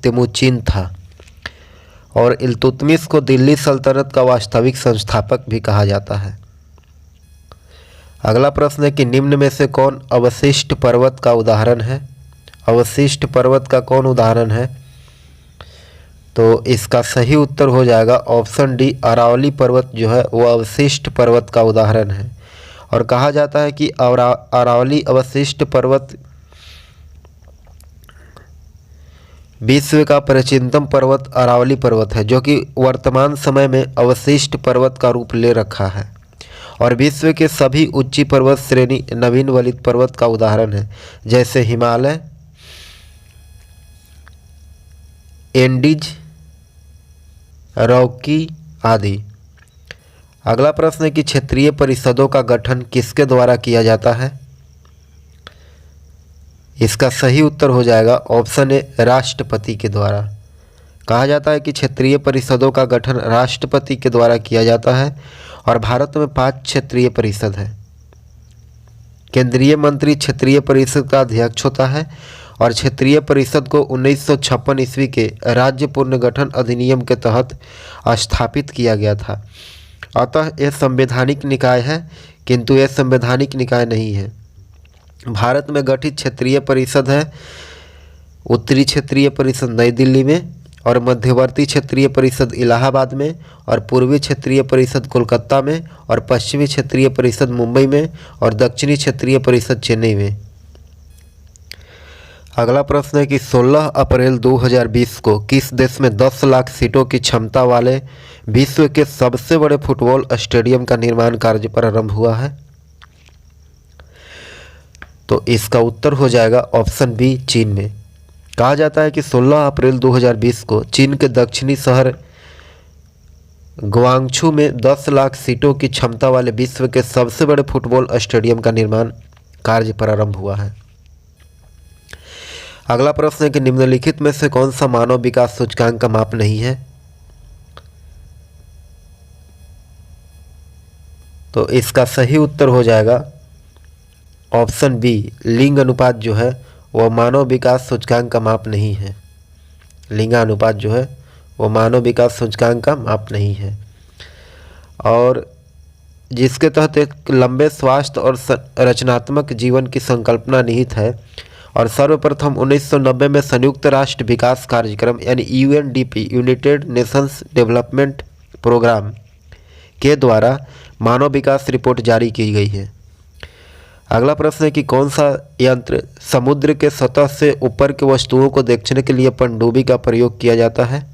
तिमुचिन था और इल्तुतमिश को दिल्ली सल्तनत का वास्तविक संस्थापक भी कहा जाता है। अगला प्रश्न है कि निम्न में से कौन अवशिष्ट पर्वत का उदाहरण है। अवशिष्ट पर्वत का कौन उदाहरण है? तो इसका सही उत्तर हो जाएगा ऑप्शन डी, अरावली पर्वत जो है वो अवशिष्ट पर्वत का उदाहरण है। और कहा जाता है कि अरावली अवशिष्ट पर्वत विश्व का प्राचीनतम पर्वत अरावली पर्वत है, जो कि वर्तमान समय में अवशिष्ट पर्वत का रूप ले रखा है। और विश्व के सभी ऊंची पर्वत श्रेणी नवीन वलित पर्वत का उदाहरण है, जैसे हिमालय, एंडीज, रॉकी आदि। अगला प्रश्न है कि क्षेत्रीय परिषदों का गठन किसके द्वारा किया जाता है। इसका सही उत्तर हो जाएगा ऑप्शन ए, राष्ट्रपति के द्वारा। कहा जाता है कि क्षेत्रीय परिषदों का गठन राष्ट्रपति के द्वारा किया जाता है और भारत में 5 क्षेत्रीय परिषद है। केंद्रीय मंत्री क्षेत्रीय परिषद का अध्यक्ष होता है और क्षेत्रीय परिषद को 1956 ईस्वी के राज्य पुनर्गठन अधिनियम के तहत स्थापित किया गया था। अतः यह संवैधानिक निकाय है, किंतु यह संवैधानिक निकाय नहीं है। भारत में गठित क्षेत्रीय परिषद है उत्तरी क्षेत्रीय परिषद नई दिल्ली में, और मध्यवर्ती क्षेत्रीय परिषद इलाहाबाद में, और पूर्वी क्षेत्रीय परिषद कोलकाता में, और पश्चिमी क्षेत्रीय परिषद मुंबई में, और दक्षिणी क्षेत्रीय परिषद चेन्नई में। अगला प्रश्न है कि 16 अप्रैल 2020 को किस देश में 10 लाख सीटों की क्षमता वाले विश्व के सबसे बड़े फुटबॉल स्टेडियम का निर्माण कार्य प्रारंभ हुआ है। तो इसका उत्तर हो जाएगा ऑप्शन बी, चीन में। कहा जाता है कि 16 अप्रैल 2020 को चीन के दक्षिणी शहर ग्वांगझू में 10 लाख सीटों की क्षमता वाले विश्व के सबसे बड़े फुटबॉल स्टेडियम का निर्माण कार्य प्रारंभ हुआ है। अगला प्रश्न है कि निम्नलिखित में से कौन सा मानव विकास सूचकांक का माप नहीं है। तो इसका सही उत्तर हो जाएगा ऑप्शन बी, लिंग अनुपात जो है वह मानव विकास सूचकांक का माप नहीं है। लिंगानुपात जो है वो मानव विकास सूचकांक का माप नहीं है। और जिसके तहत एक लंबे स्वास्थ्य और रचनात्मक जीवन की संकल्पना निहित है। और सर्वप्रथम 1990 में संयुक्त राष्ट्र विकास कार्यक्रम यानी UNDP, United Nations Development Programme के द्वारा मानव विकास रिपोर्ट जारी की गई है। अगला प्रश्न है कि कौन सा यंत्र समुद्र के सतह से ऊपर के वस्तुओं को देखने के लिए पनडुब्बी का प्रयोग किया जाता है।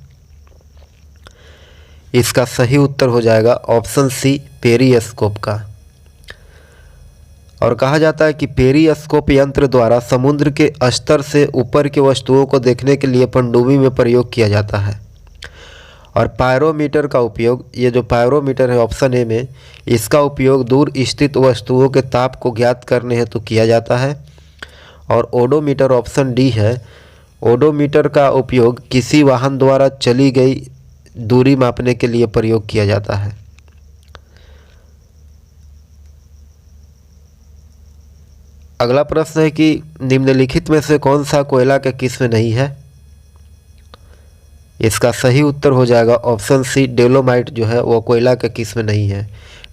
इसका सही उत्तर हो जाएगा ऑप्शन सी, पेरिस्कोप का। और कहा जाता है कि पेरिस्कोप यंत्र द्वारा समुद्र के स्तर से ऊपर के वस्तुओं को देखने के लिए पनडुब्बी में प्रयोग किया जाता है। और पायरोमीटर का उपयोग, ये जो पायरोमीटर है ऑप्शन ए में, इसका उपयोग दूर स्थित वस्तुओं के ताप को ज्ञात करने हेतु किया जाता है। और ओडोमीटर ऑप्शन डी है, ओडोमीटर का उपयोग किसी वाहन द्वारा चली गई दूरी मापने के लिए प्रयोग किया जाता है। अगला प्रश्न है कि निम्नलिखित में से कौन सा कोयला का किस्म नहीं है। इसका सही उत्तर हो जाएगा ऑप्शन सी, डोलोमाइट जो है वो कोयला का किस्म नहीं है।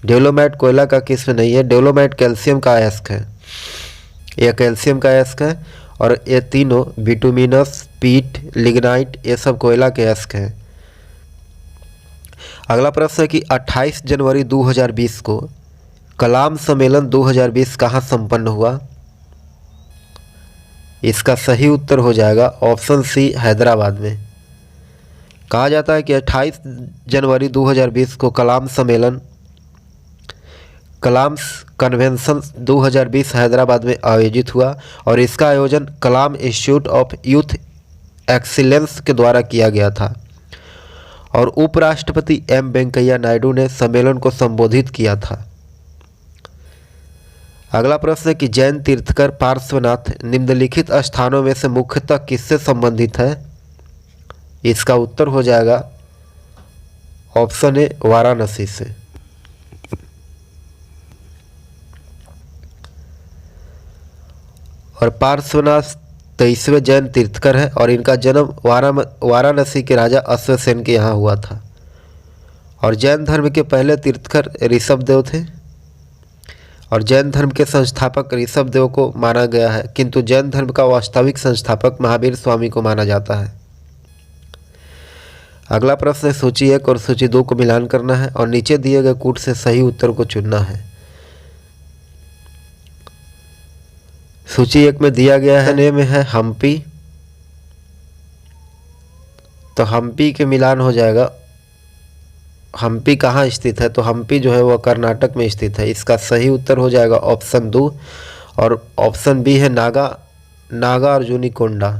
डोलोमाइट कोयला का किस्म नहीं है। डोलोमाइट कैल्शियम का अयस्क है, यह कैल्शियम का अयस्क है। और ये तीनों बिटुमिनस, पीट, लिग्नाइट, ये सब कोयला के अयस्क हैं। अगला प्रश्न है कि 28 जनवरी 2020 को कलाम सम्मेलन 2020 कहाँ संपन्न हुआ। इसका सही उत्तर हो जाएगा ऑप्शन सी, हैदराबाद में। कहा जाता है कि 28 जनवरी 2020 को कलाम सम्मेलन, कलाम कन्वेंशन 2020 हैदराबाद में आयोजित हुआ। और इसका आयोजन कलाम इंस्टीट्यूट ऑफ यूथ एक्सीलेंस के द्वारा किया गया था। और उपराष्ट्रपति एम वेंकैया नायडू ने सम्मेलन को संबोधित किया था। अगला प्रश्न है कि जैन तीर्थकर पार्श्वनाथ निम्नलिखित स्थानों में से मुख्यतः किससे संबंधित है। इसका उत्तर हो जाएगा ऑप्शन ए, वाराणसी से। और पार्श्वनाथ 23वें जैन तीर्थकर है और इनका जन्म वाराणसी के राजा अश्वसेन के यहाँ हुआ था। और जैन धर्म के पहले तीर्थकर ऋषभदेव थे और जैन धर्म के संस्थापक ऋषभदेव को माना गया है, किंतु जैन धर्म का वास्तविक संस्थापक महावीर स्वामी को माना जाता है। अगला प्रश्न है सूची 1 और सूची 2 को मिलान करना है और नीचे दिए गए कूट से सही उत्तर को चुनना है। सूची 1 में दिया गया है ने में है हम्पी, तो हम्पी के मिलान हो जाएगा। हम्पी कहाँ स्थित है? तो हम्पी जो है वह कर्नाटक में स्थित है। इसका सही उत्तर हो जाएगा ऑप्शन 2 और ऑप्शन बी है नागा अर्जुनी कोंडा।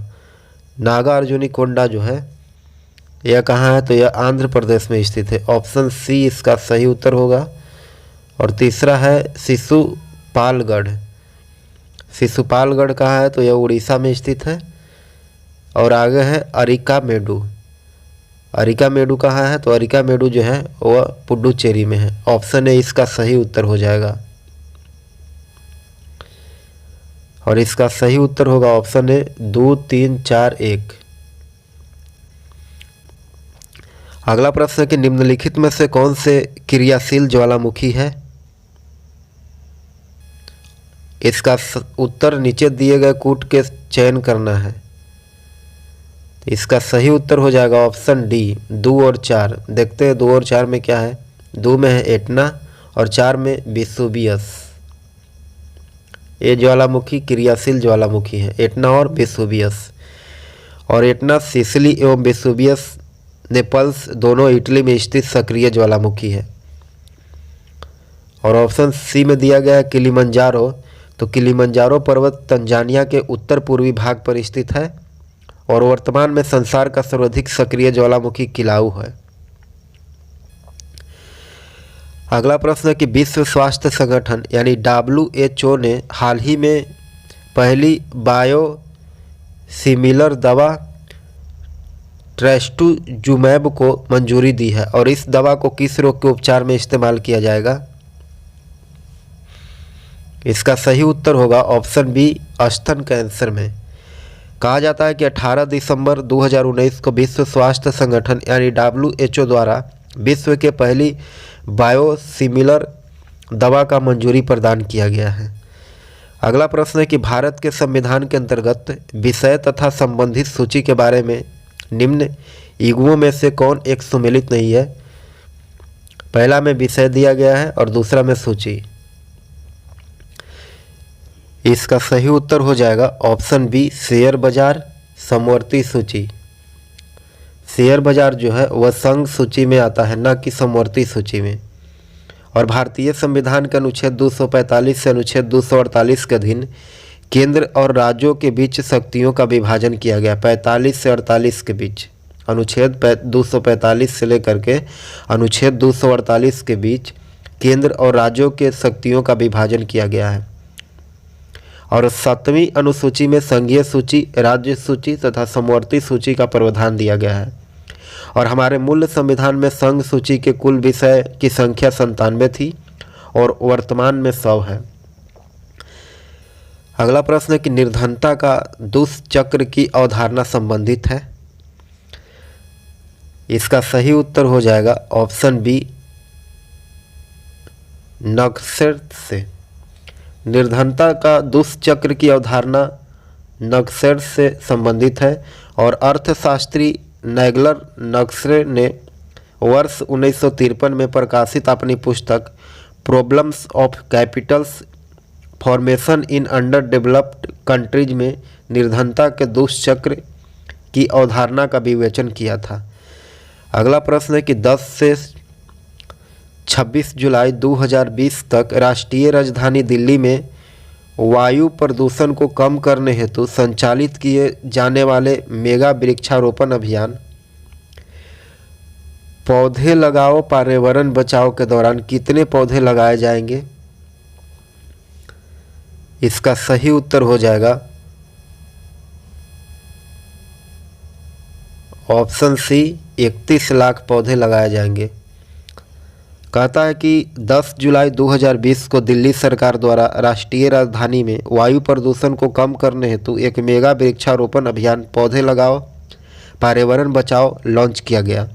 नागा अर्जुनी कोंडा जो है यह कहाँ है? तो यह आंध्र प्रदेश में स्थित है। ऑप्शन सी इसका सही उत्तर होगा। और तीसरा है शिशुपालगढ़। शिशुपालगढ़ कहाँ है? तो यह उड़ीसा में स्थित है। और आगे है अरिकामेडु। अरिकामेडु कहाँ है? तो अरिकामेडु जो है वह पुडुचेरी में है। ऑप्शन ए इसका सही उत्तर हो जाएगा और इसका सही उत्तर होगा ऑप्शन ए 2, 3, 4, 1। अगला प्रश्न है कि निम्नलिखित में से कौन से क्रियाशील ज्वालामुखी है? इसका उत्तर नीचे दिए गए कूट के चयन करना है। इसका सही उत्तर हो जाएगा ऑप्शन डी 2 और 4। देखते हैं 2 और 4 में क्या है। 2 में है एटना और 4 में वेसुवियस। ये ज्वालामुखी क्रियाशील ज्वालामुखी है, एटना और वेसुवियस। और एटना सिसिली एवं वेसुवियस नेपल्स दोनों इटली में स्थित सक्रिय ज्वालामुखी है। और ऑप्शन सी में दिया गया है किलिमंजारो। तो किलिमंजारो पर्वत तंजानिया के उत्तर पूर्वी भाग पर स्थित है और वर्तमान में संसार का सर्वाधिक सक्रिय ज्वालामुखी किलाऊ है। अगला प्रश्न है कि विश्व स्वास्थ्य संगठन यानी WHO ने हाल ही में पहली बायोसिमिलर दवा ट्रैस्टुजुमैब को मंजूरी दी है और इस दवा को किस रोग के उपचार में इस्तेमाल किया जाएगा? इसका सही उत्तर होगा ऑप्शन बी स्तन कैंसर में। कहा जाता है कि 18 दिसंबर 2019 को विश्व स्वास्थ्य संगठन यानी WHO द्वारा विश्व के पहली बायोसिमिलर दवा का मंजूरी प्रदान किया गया है। अगला प्रश्न है कि भारत के संविधान के अंतर्गत विषय तथा संबंधित सूची के बारे में निम्न युग्मों में से कौन एक सुमेलित नहीं है? पहला में विषय दिया गया है और दूसरा में सूची। इसका सही उत्तर हो जाएगा ऑप्शन बी शेयर बाजार समवर्ती सूची। शेयर बाजार जो है वह संघ सूची में आता है, न कि समवर्ती सूची में। और भारतीय संविधान के अनुच्छेद 245 से अनुच्छेद 248 के अधीन केंद्र और राज्यों के बीच शक्तियों का विभाजन किया गया 45 से 48 के बीच। अनुच्छेद 245 से लेकर के अनुच्छेद 248 के बीच केंद्र और राज्यों के शक्तियों का विभाजन किया गया है। और 7वीं अनुसूची में संघीय सूची, राज्य सूची तथा समवर्ती सूची का प्रावधान दिया गया है। और हमारे मूल संविधान में संघ सूची के कुल विषय की संख्या 97 थी और वर्तमान में 100 है। अगला प्रश्न है कि निर्धनता का दुष्चक्र की अवधारणा संबंधित है। इसका सही उत्तर हो जाएगा ऑप्शन बी नक्सर्ट से। निर्धनता का दुष्चक्र की अवधारणा नक्सर्ट से संबंधित है और अर्थशास्त्री नैगलर नक्सरे ने वर्ष 1953 में प्रकाशित अपनी पुस्तक problems of Capitals formation in under developed countries में निर्धनता के दुष्चक्र की अवधारणा का विवेचन किया था। अगला प्रश्न है कि 10 से 26 जुलाई 2020 तक राष्ट्रीय राजधानी दिल्ली में वायु प्रदूषण को कम करने हेतु संचालित किए जाने वाले मेगा वृक्षारोपण अभियान पौधे लगाओ पर्यावरण बचाओ के दौरान कितने पौधे लगाए जाएंगे? इसका सही उत्तर हो जाएगा ऑप्शन सी 31 लाख पौधे लगाए जाएंगे। कहता है कि 10 जुलाई 2020 को दिल्ली सरकार द्वारा राष्ट्रीय राजधानी में वायु प्रदूषण को कम करने हेतु एक मेगा वृक्षारोपण अभियान पौधे लगाओ पर्यावरण बचाओ लॉन्च किया गया।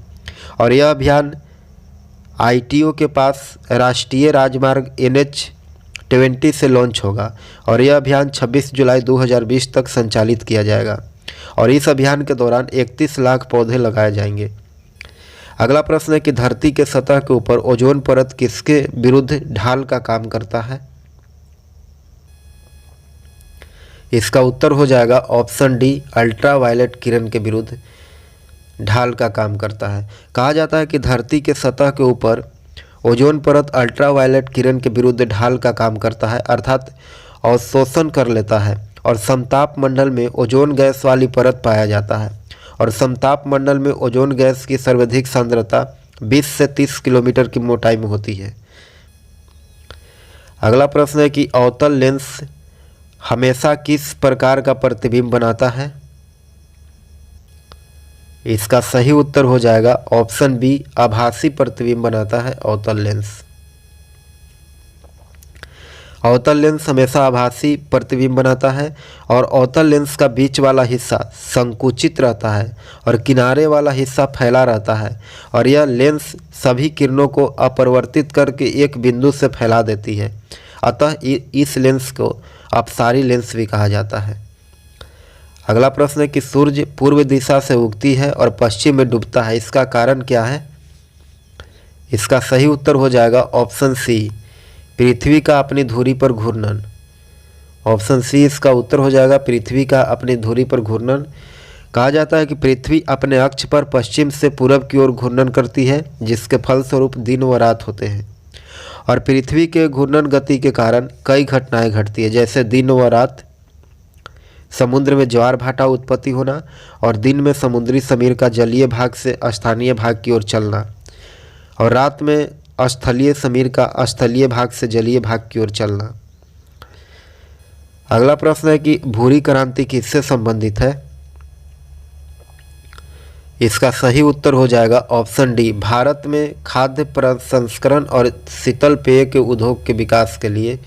और यह अभियान ITO के पास राष्ट्रीय राजमार्ग NH-20 से लॉन्च होगा और यह अभियान 26 जुलाई 2020 तक संचालित किया जाएगा और इस अभियान के दौरान 31 लाख पौधे लगाए जाएंगे। अगला प्रश्न है कि धरती के सतह के ऊपर ओजोन परत किसके विरुद्ध ढाल का काम करता है? इसका उत्तर हो जाएगा ऑप्शन डी, अल्ट्रावायलेट किरण के विरुद्ध ढाल का काम करता है। कहा जाता है कि धरती के सतह के ऊपर ओजोन परत अल्ट्रावायलेट किरण के विरुद्ध ढाल का काम करता है, अर्थात अवशोषण कर लेता है और समताप मंडल में ओजोन गैस वाली परत पाया जाता है और समताप मंडल में ओजोन गैस की सर्वाधिक सांद्रता 20 से 30 किलोमीटर की मोटाई में होती है। अगला प्रश्न है कि अवतल लेंस हमेशा किस प्रकार का प्रतिबिंब बनाता है? इसका सही उत्तर हो जाएगा ऑप्शन बी, आभासी प्रतिबिंब बनाता है अवतल लेंस। अवतल लेंस हमेशा आभासी प्रतिबिंब बनाता है और अवतल लेंस का बीच वाला हिस्सा संकुचित रहता है और किनारे वाला हिस्सा फैला रहता है और यह लेंस सभी किरणों को अपरिवर्तित करके एक बिंदु से फैला देती है। अतः इस लेंस को अपसारी लेंस भी कहा जाता है। अगला प्रश्न है कि सूर्य पूर्व दिशा से उगती है और पश्चिम में डूबता है, इसका कारण क्या है? इसका सही उत्तर हो जाएगा ऑप्शन सी, पृथ्वी का अपनी धुरी पर घूर्णन। ऑप्शन सी इसका उत्तर हो जाएगा, पृथ्वी का अपनी धुरी पर घूर्णन। कहा जाता है कि पृथ्वी अपने अक्ष पर पश्चिम से पूरब की ओर घूर्णन करती है, जिसके फलस्वरूप दिन व रात होते हैं और पृथ्वी के घूर्णन गति के कारण कई घटनाएं घटती है, जैसे दिन व रात, समुद्र में ज्वार भाटा उत्पत्ति होना और दिन में समुद्री समीर का जलीय भाग से स्थानीय भाग की ओर चलना और रात में स्थलीय समीर का स्थलीय भाग से जलीय भाग की ओर चलना। अगला प्रश्न है कि भूरी क्रांति किससे संबंधित है? इसका सही उत्तर हो जाएगा ऑप्शन डी, भारत में खाद्य प्रसंस्करण और शीतल पेय के उद्योग के विकास के लिए।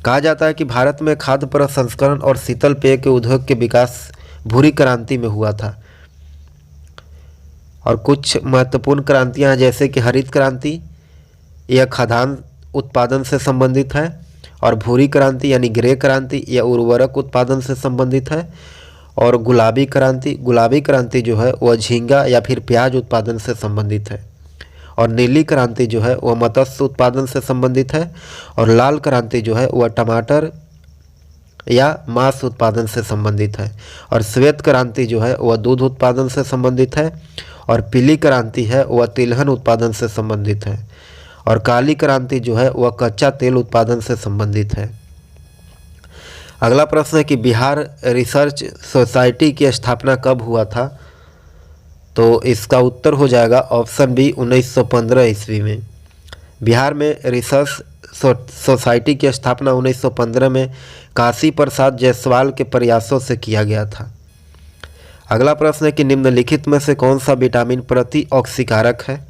कहा जाता है कि भारत में खाद्य प्रसंस्करण और शीतल पेय के उद्योग के विकास भूरी क्रांति में हुआ था और कुछ महत्वपूर्ण क्रांतियां जैसे कि हरित क्रांति, यह खाद्यान्न उत्पादन से संबंधित है और भूरी क्रांति यानी ग्रे क्रांति यह उर्वरक उत्पादन से संबंधित है और गुलाबी क्रांति जो है वह झींगा या फिर प्याज उत्पादन से संबंधित है और नीली क्रांति जो है वह मत्स्य उत्पादन से संबंधित है और लाल क्रांति जो है वह टमाटर या मांस उत्पादन से संबंधित है और श्वेत क्रांति जो है वह दूध उत्पादन से संबंधित है और पीली क्रांति है वह तिलहन उत्पादन से संबंधित है और काली क्रांति जो है वह कच्चा तेल उत्पादन से संबंधित है। अगला प्रश्न है कि बिहार रिसर्च सोसाइटी की स्थापना कब हुआ था? तो इसका उत्तर हो जाएगा ऑप्शन बी, 1915 ईस्वी में। बिहार में रिसर्च सोसाइटी की स्थापना 1915 में काशी प्रसाद जायसवाल के प्रयासों से किया गया था। अगला प्रश्न है कि निम्नलिखित में से कौन सा विटामिन प्रतिऑक्सीकारक है?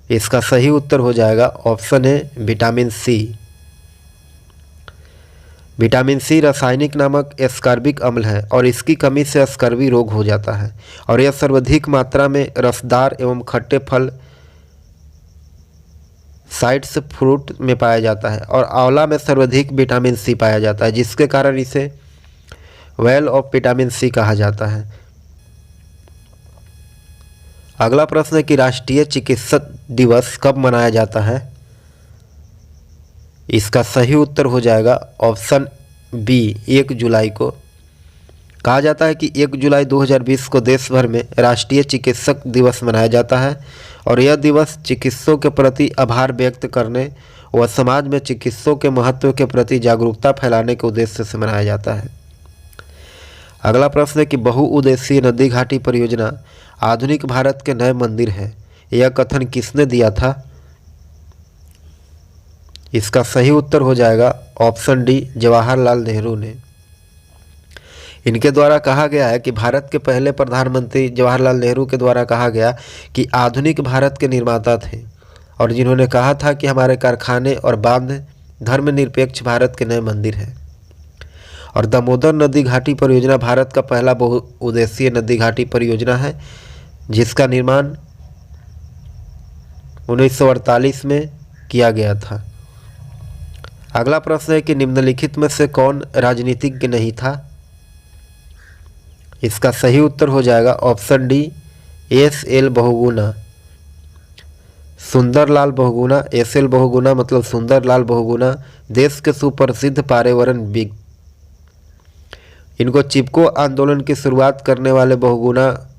इसका सही उत्तर हो जाएगा option A, vitamin C. Vitamin C रासायनिक नामक एस्कॉर्बिक अम्ल है और इसकी कमी से स्कर्वी रोग हो जाता है और यह सर्वाधिक मात्रा में रसदार एवं खट्टे फल साइट्रस फ्रूट में पाया जाता है और आंवला में सर्वाधिक विटामिन सी पाया जाता है, जिसके कारण इसे वेल ऑफ विटामिन सी कहा जाता है। अगला प्रश्न है कि राष्ट्रीय चिकित्सक दिवस कब मनाया जाता है? इसका सही उत्तर हो जाएगा ऑप्शन बी, 1 जुलाई को। कहा जाता है कि 1 जुलाई 2020 को देश भर में राष्ट्रीय चिकित्सक दिवस मनाया जाता है और यह दिवस चिकित्सकों के प्रति आभार व्यक्त करने व समाज में चिकित्सकों के महत्व के प्रति जागरूकता फैलाने के उद्देश्य से मनाया जाता है। अगला प्रश्न है कि बहुउद्देशीय नदी घाटी परियोजना आधुनिक भारत के नए मंदिर है, यह कथन किसने दिया था? इसका सही उत्तर हो जाएगा ऑप्शन डी, जवाहरलाल नेहरू ने। इनके द्वारा कहा गया है कि भारत के पहले प्रधानमंत्री जवाहरलाल नेहरू के द्वारा कहा गया कि आधुनिक भारत के निर्माता थे और जिन्होंने कहा था कि हमारे कारखाने और बांध धर्मनिरपेक्ष भारत के नए मंदिर हैं। और दामोदर नदी घाटी परियोजना भारत का पहला बहुउद्देशीय नदी घाटी परियोजना है, जिसका निर्माण 1948 में किया गया था। अगला प्रश्न है कि निम्नलिखित में से कौन राजनीतिज्ञ नहीं था? इसका सही उत्तर हो जाएगा option D, S L. Bahuguna. Sunderlal Bahuguna, S L. Bahuguna मतलब सुंदरलाल बहुगुणा देश के सुप्रसिद्ध पर्यावरणविद। इनको चिपको आंदोलन की शुरुआत करने वाले बहुगुणा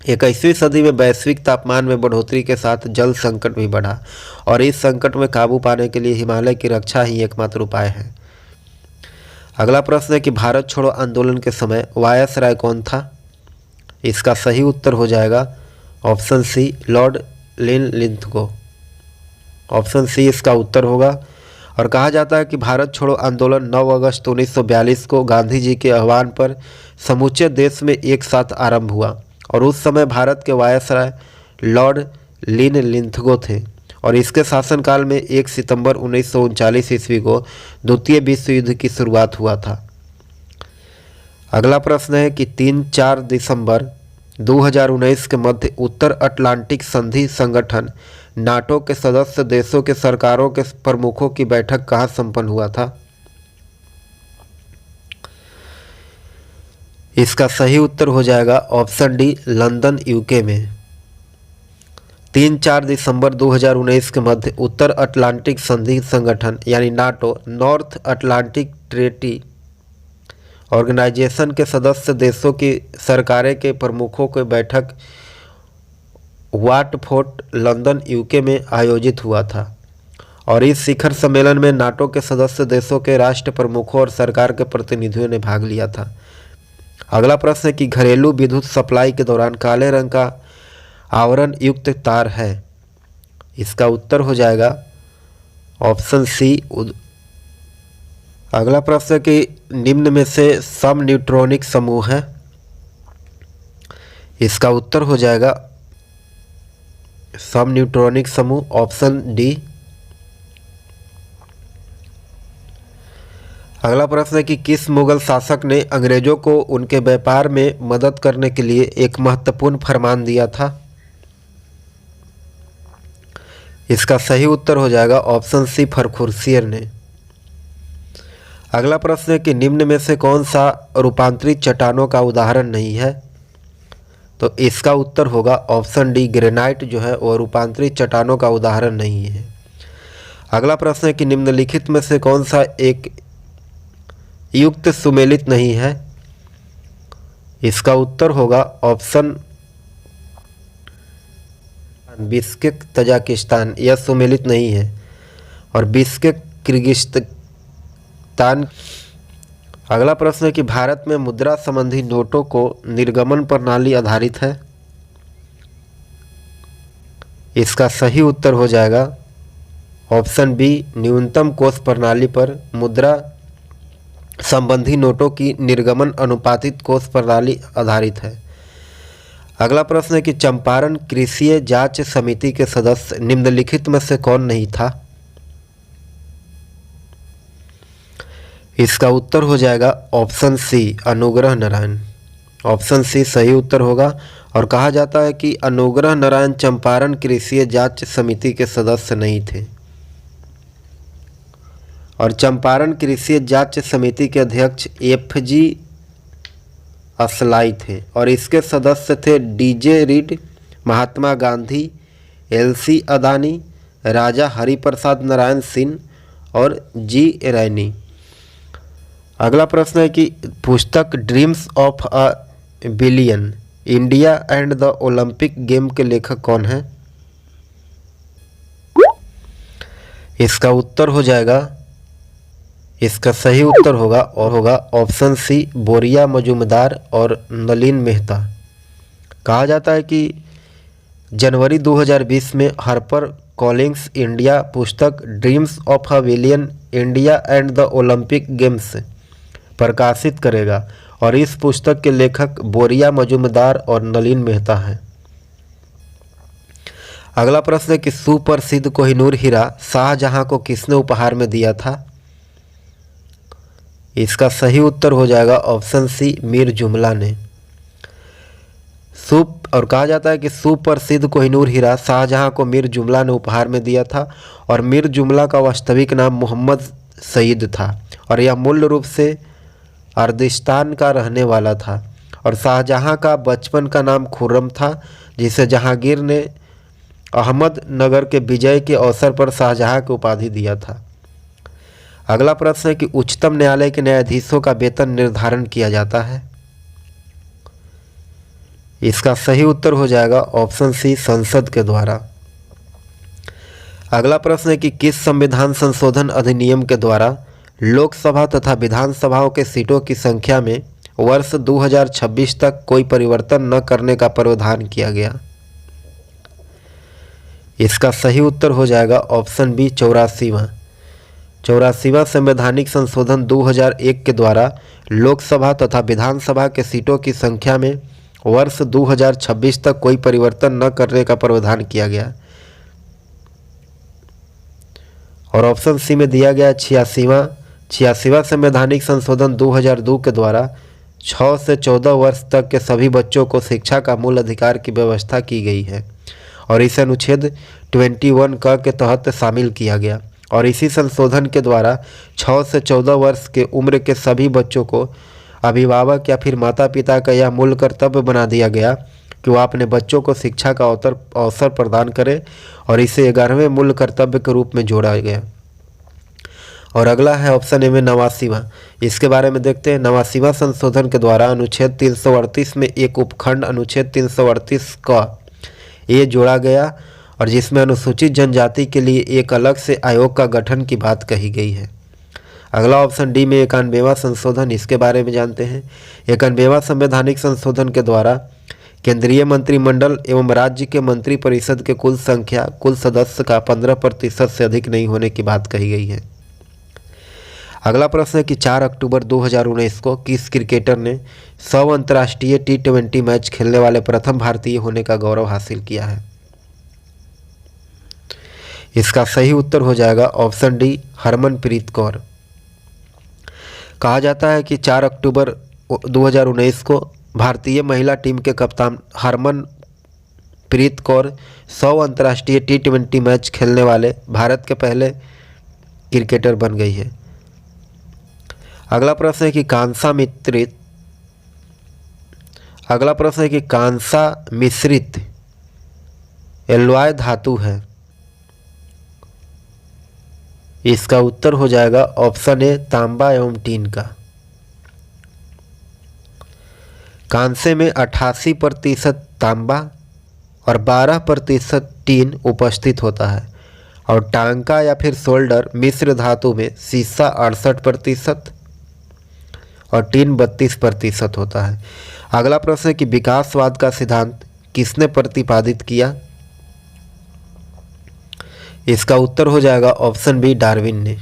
21वीं सदी में वैश्विक तापमान में बढ़ोतरी के साथ जल संकट भी बढ़ा और इस संकट में काबू पाने के लिए हिमालय की रक्षा ही एकमात्र उपाय है। अगला प्रश्न है कि भारत छोड़ो आंदोलन के समय वायसराय कौन था? इसका सही उत्तर हो जाएगा option C, Lord Linlithgow. Option C इसका उत्तर होगा। और कहा जाता है कि भारत छोड़ो आंदोलन 9 अगस्त 1942 को गांधी जी के आह्वान पर समूचे देश में एक साथ आरंभ हुआ और उस समय भारत के वायसराय लॉर्ड लिनलिथगो थे और इसके शासनकाल में 1 सितंबर 1939 ईस्वी को द्वितीय विश्व युद्ध की शुरुआत हुआ था। अगला प्रश्न है कि 3-4 दिसंबर 2019 के मध्य उत्तर अटलांटिक संधि संगठन नाटो के सदस्य देशों के सरकारों के प्रमुखों की बैठक कहाँ संपन्न हुआ था? इसका सही उत्तर हो जाएगा ऑप्शन डी, लंदन, यूके में। 3-4 दिसंबर 2019 के मध्य उत्तर अटलांटिक संधि संगठन यानी NATO, North Atlantic Treaty Organisation के सदस्य देशों की सरकारें के प्रमुखों की बैठक वाटफोर्ड, लंदन, यूके में आयोजित हुआ था और इस शिखर सम्मेलन में नाटो के सदस्य देशों के राष्ट्र प्रमुखों और सरकार के प्रतिनिधियों ने भाग लिया था। अगला प्रश्न है कि घरेलू विद्युत सप्लाई के दौरान काले रंग का आवरण युक्त तार है। इसका उत्तर हो जाएगा ऑप्शन सी। अगला प्रश्न है कि निम्न में से सम न्यूट्रॉनिक समूह है। इसका उत्तर हो जाएगा सम न्यूट्रॉनिक समूह, ऑप्शन डी। अगला प्रश्न है कि किस मुगल शासक ने अंग्रेजों को उनके व्यापार में मदद करने के लिए एक महत्वपूर्ण फरमान दिया था? इसका सही उत्तर हो जाएगा ऑप्शन सी, फर्रुखसियर ने। अगला प्रश्न है कि निम्न में से कौन सा रूपांतरित चट्टानों का उदाहरण नहीं है? तो इसका उत्तर होगा ऑप्शन डी, ग्रेनाइट जो है वो रूपांतरित चट्टानों का उदाहरण नहीं है। अगला प्रश्न है कि निम्नलिखित में से कौन सा एक युक्त सुमेलित नहीं है? इसका उत्तर होगा ऑप्शन बिश्केक, तजाकिस्तान, यह सुमेलित नहीं है। और बिश्केक किर्गिस्तान। अगला प्रश्न है कि भारत में मुद्रा संबंधी नोटों को निर्गमन प्रणाली आधारित है। इसका सही उत्तर हो जाएगा ऑप्शन बी, न्यूनतम कोष प्रणाली पर मुद्रा संबंधी नोटों की निर्गमन अनुपातित कोष प्रणाली आधारित है। अगला प्रश्न है कि चंपारण कृषि जांच समिति के सदस्य निम्नलिखित में से कौन नहीं था? इसका उत्तर हो जाएगा ऑप्शन सी, अनुग्रह नारायण। ऑप्शन सी सही उत्तर होगा। और कहा जाता है कि अनुग्रह नारायण चंपारण कृषि जांच समिति के सदस्य नहीं थे और चंपारण कृषि जांच समिति के अध्यक्ष एफ.जी. असलाई थे और इसके सदस्य थे DJ. Read, Mahatma Gandhi, LC. Adani, राजा हरिप्रसाद नारायण सिंह और जी. रैनी। अगला प्रश्न है कि पुस्तक dreams of a billion India and the Olympic game के लेखक कौन है? इसका उत्तर हो जाएगा, इसका सही उत्तर होगा ऑप्शन सी, बोरिया मजूमदार और नलिन मेहता। कहा जाता है कि जनवरी 2020 में हार्पर कॉलिंग्स इंडिया पुस्तक dreams of a billion India and the Olympic games प्रकाशित करेगा और इस पुस्तक के लेखक बोरिया मजूमदार और नलिन मेहता हैं। अगला प्रश्न है कि सुप्रसिद्ध कोहिनूर हीरा शाहजहां को किसने उपहार में दिया था? इसका सही उत्तर हो जाएगा ऑप्शन सी, मीर जुमला ने। और कहा जाता है कि सुप्रसिद्ध कोहिनूर हीरा शाहजहां को मीर जुमला ने उपहार में दिया था और मीर जुमला का वास्तविक नाम मोहम्मद सईद था और यह मूल रूप से अर्दिस्तान का रहने वाला था और शाहजहां का बचपन का नाम खुर्रम था, जिसे जहांगीर ने अहमदनगर के विजय के अवसर पर शाहजहां की उपाधि दिया था। अगला प्रश्न है कि उच्चतम न्यायालय के न्यायाधीशों का वेतन निर्धारण किया जाता है। इसका सही उत्तर हो जाएगा ऑप्शन सी, संसद के द्वारा। अगला प्रश्न है कि किस संविधान संशोधन अधिनियम के द्वारा लोकसभा तथा विधानसभाओं के सीटों की संख्या में वर्ष 2026 तक कोई परिवर्तन न करने का प्रावधान किया गया? इसका सही उत्तर हो जाएगा ऑप्शन बी, 84वां संवैधानिक संशोधन 2001 के द्वारा लोकसभा तथा विधानसभा के सीटों की संख्या में वर्ष 2026 तक कोई परिवर्तन न करने का प्रावधान किया गया। और ऑप्शन सी में दिया गया 86वां संवैधानिक संशोधन 2002 के द्वारा 6 से 14 वर्ष तक के सभी बच्चों को शिक्षा का मूल अधिकार की व्यवस्था की गई है और इसे अनुच्छेद 21 क के तहत शामिल किया गया। और इसी संशोधन के द्वारा 6 से 14 वर्ष के उम्र के सभी बच्चों को अभिभावक या फिर माता पिता का यह मूल कर्तव्य बना दिया गया कि वह अपने बच्चों को शिक्षा का अवसर प्रदान करें और इसे 11वें मूल कर्तव्य के रूप में जोड़ा गया। और अगला है ऑप्शन ए में 89वां। इसके बारे में देखते हैं। 89वां संशोधन के द्वारा अनुच्छेद 338 में एक उपखंड अनुच्छेद 338 का ये जोड़ा गया और जिसमें अनुसूचित जनजाति के लिए एक अलग से आयोग का गठन की बात कही गई है। अगला ऑप्शन डी में 91वां संशोधन, इसके बारे में जानते हैं। 91वां संवैधानिक संशोधन के द्वारा केंद्रीय मंत्रिमंडल एवं राज्य के मंत्रिपरिषद के कुल संख्या कुल सदस्य का 15% से अधिक नहीं होने की बात कही गई है। अगला प्रश्न है कि 4 अक्टूबर 2019 को किस क्रिकेटर ने 100 अंतर्राष्ट्रीय T20 मैच खेलने वाले प्रथम भारतीय होने का गौरव हासिल किया है? इसका सही उत्तर हो जाएगा ऑप्शन डी, हरमनप्रीत कौर। कहा जाता है कि 4 अक्टूबर 2019 को भारतीय महिला टीम के कप्तान हरमनप्रीत कौर 100 अंतर्राष्ट्रीय T20 मैच खेलने वाले भारत के पहले क्रिकेटर बन गई है। अगला प्रश्न है कि कांसा मिश्रित एल्लॉय धातु है। इसका उत्तर हो जाएगा ऑप्शन ए, तांबा एवं टीन का। कांसे में 88% तांबा और 12% टीन उपस्थित होता है और टांका या फिर सोल्डर मिश्र धातु में सीसा 68% और टीन 32% होता है। अगला प्रश्न है कि विकासवाद का सिद्धांत किसने प्रतिपादित किया? इसका उत्तर हो जाएगा ऑप्शन बी, डार्विन ने।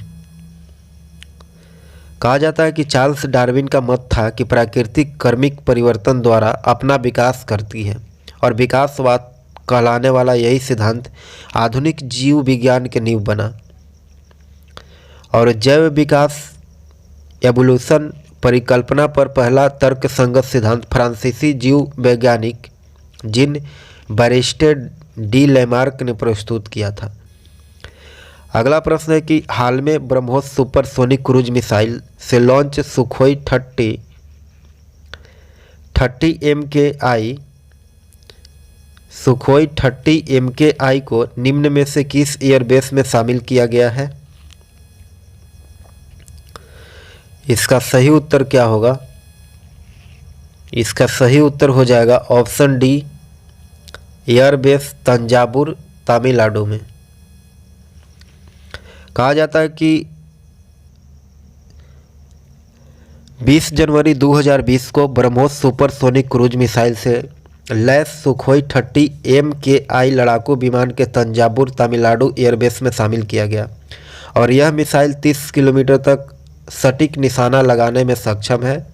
कहा जाता है कि चार्ल्स डार्विन का मत था कि प्राकृतिक क्रमिक परिवर्तन द्वारा अपना विकास करती है और विकासवाद कहलाने वाला यही सिद्धांत आधुनिक जीव विज्ञान के नींव बना। और जैव विकास एवोल्यूशन परिकल्पना पर पहला तर्कसंगत सिद्धांत फ्रांसीसी जीव वैज्ञानिक जीन बैरिस्टे डी लैमार्क ने प्रस्तुत किया था। अगला प्रश्न है कि हाल में ब्रह्मोस सुपरसोनिक क्रूज मिसाइल से लॉन्च सुखोई 30 MKI को निम्न में से किस एयरबेस में शामिल किया गया है? इसका सही उत्तर क्या होगा? इसका सही उत्तर हो जाएगा option D, airbase Thanjavur Tamil Nadu में। कहा जाता है कि 20 जनवरी 2020 को ब्रह्मोस सुपरसोनिक क्रूज मिसाइल से लैस सुखोई 30 MKI लड़ाकू विमान के तंजावुर तमिलनाडु एयरबेस में शामिल किया गया और यह मिसाइल 30 किलोमीटर तक सटीक निशाना लगाने में सक्षम है।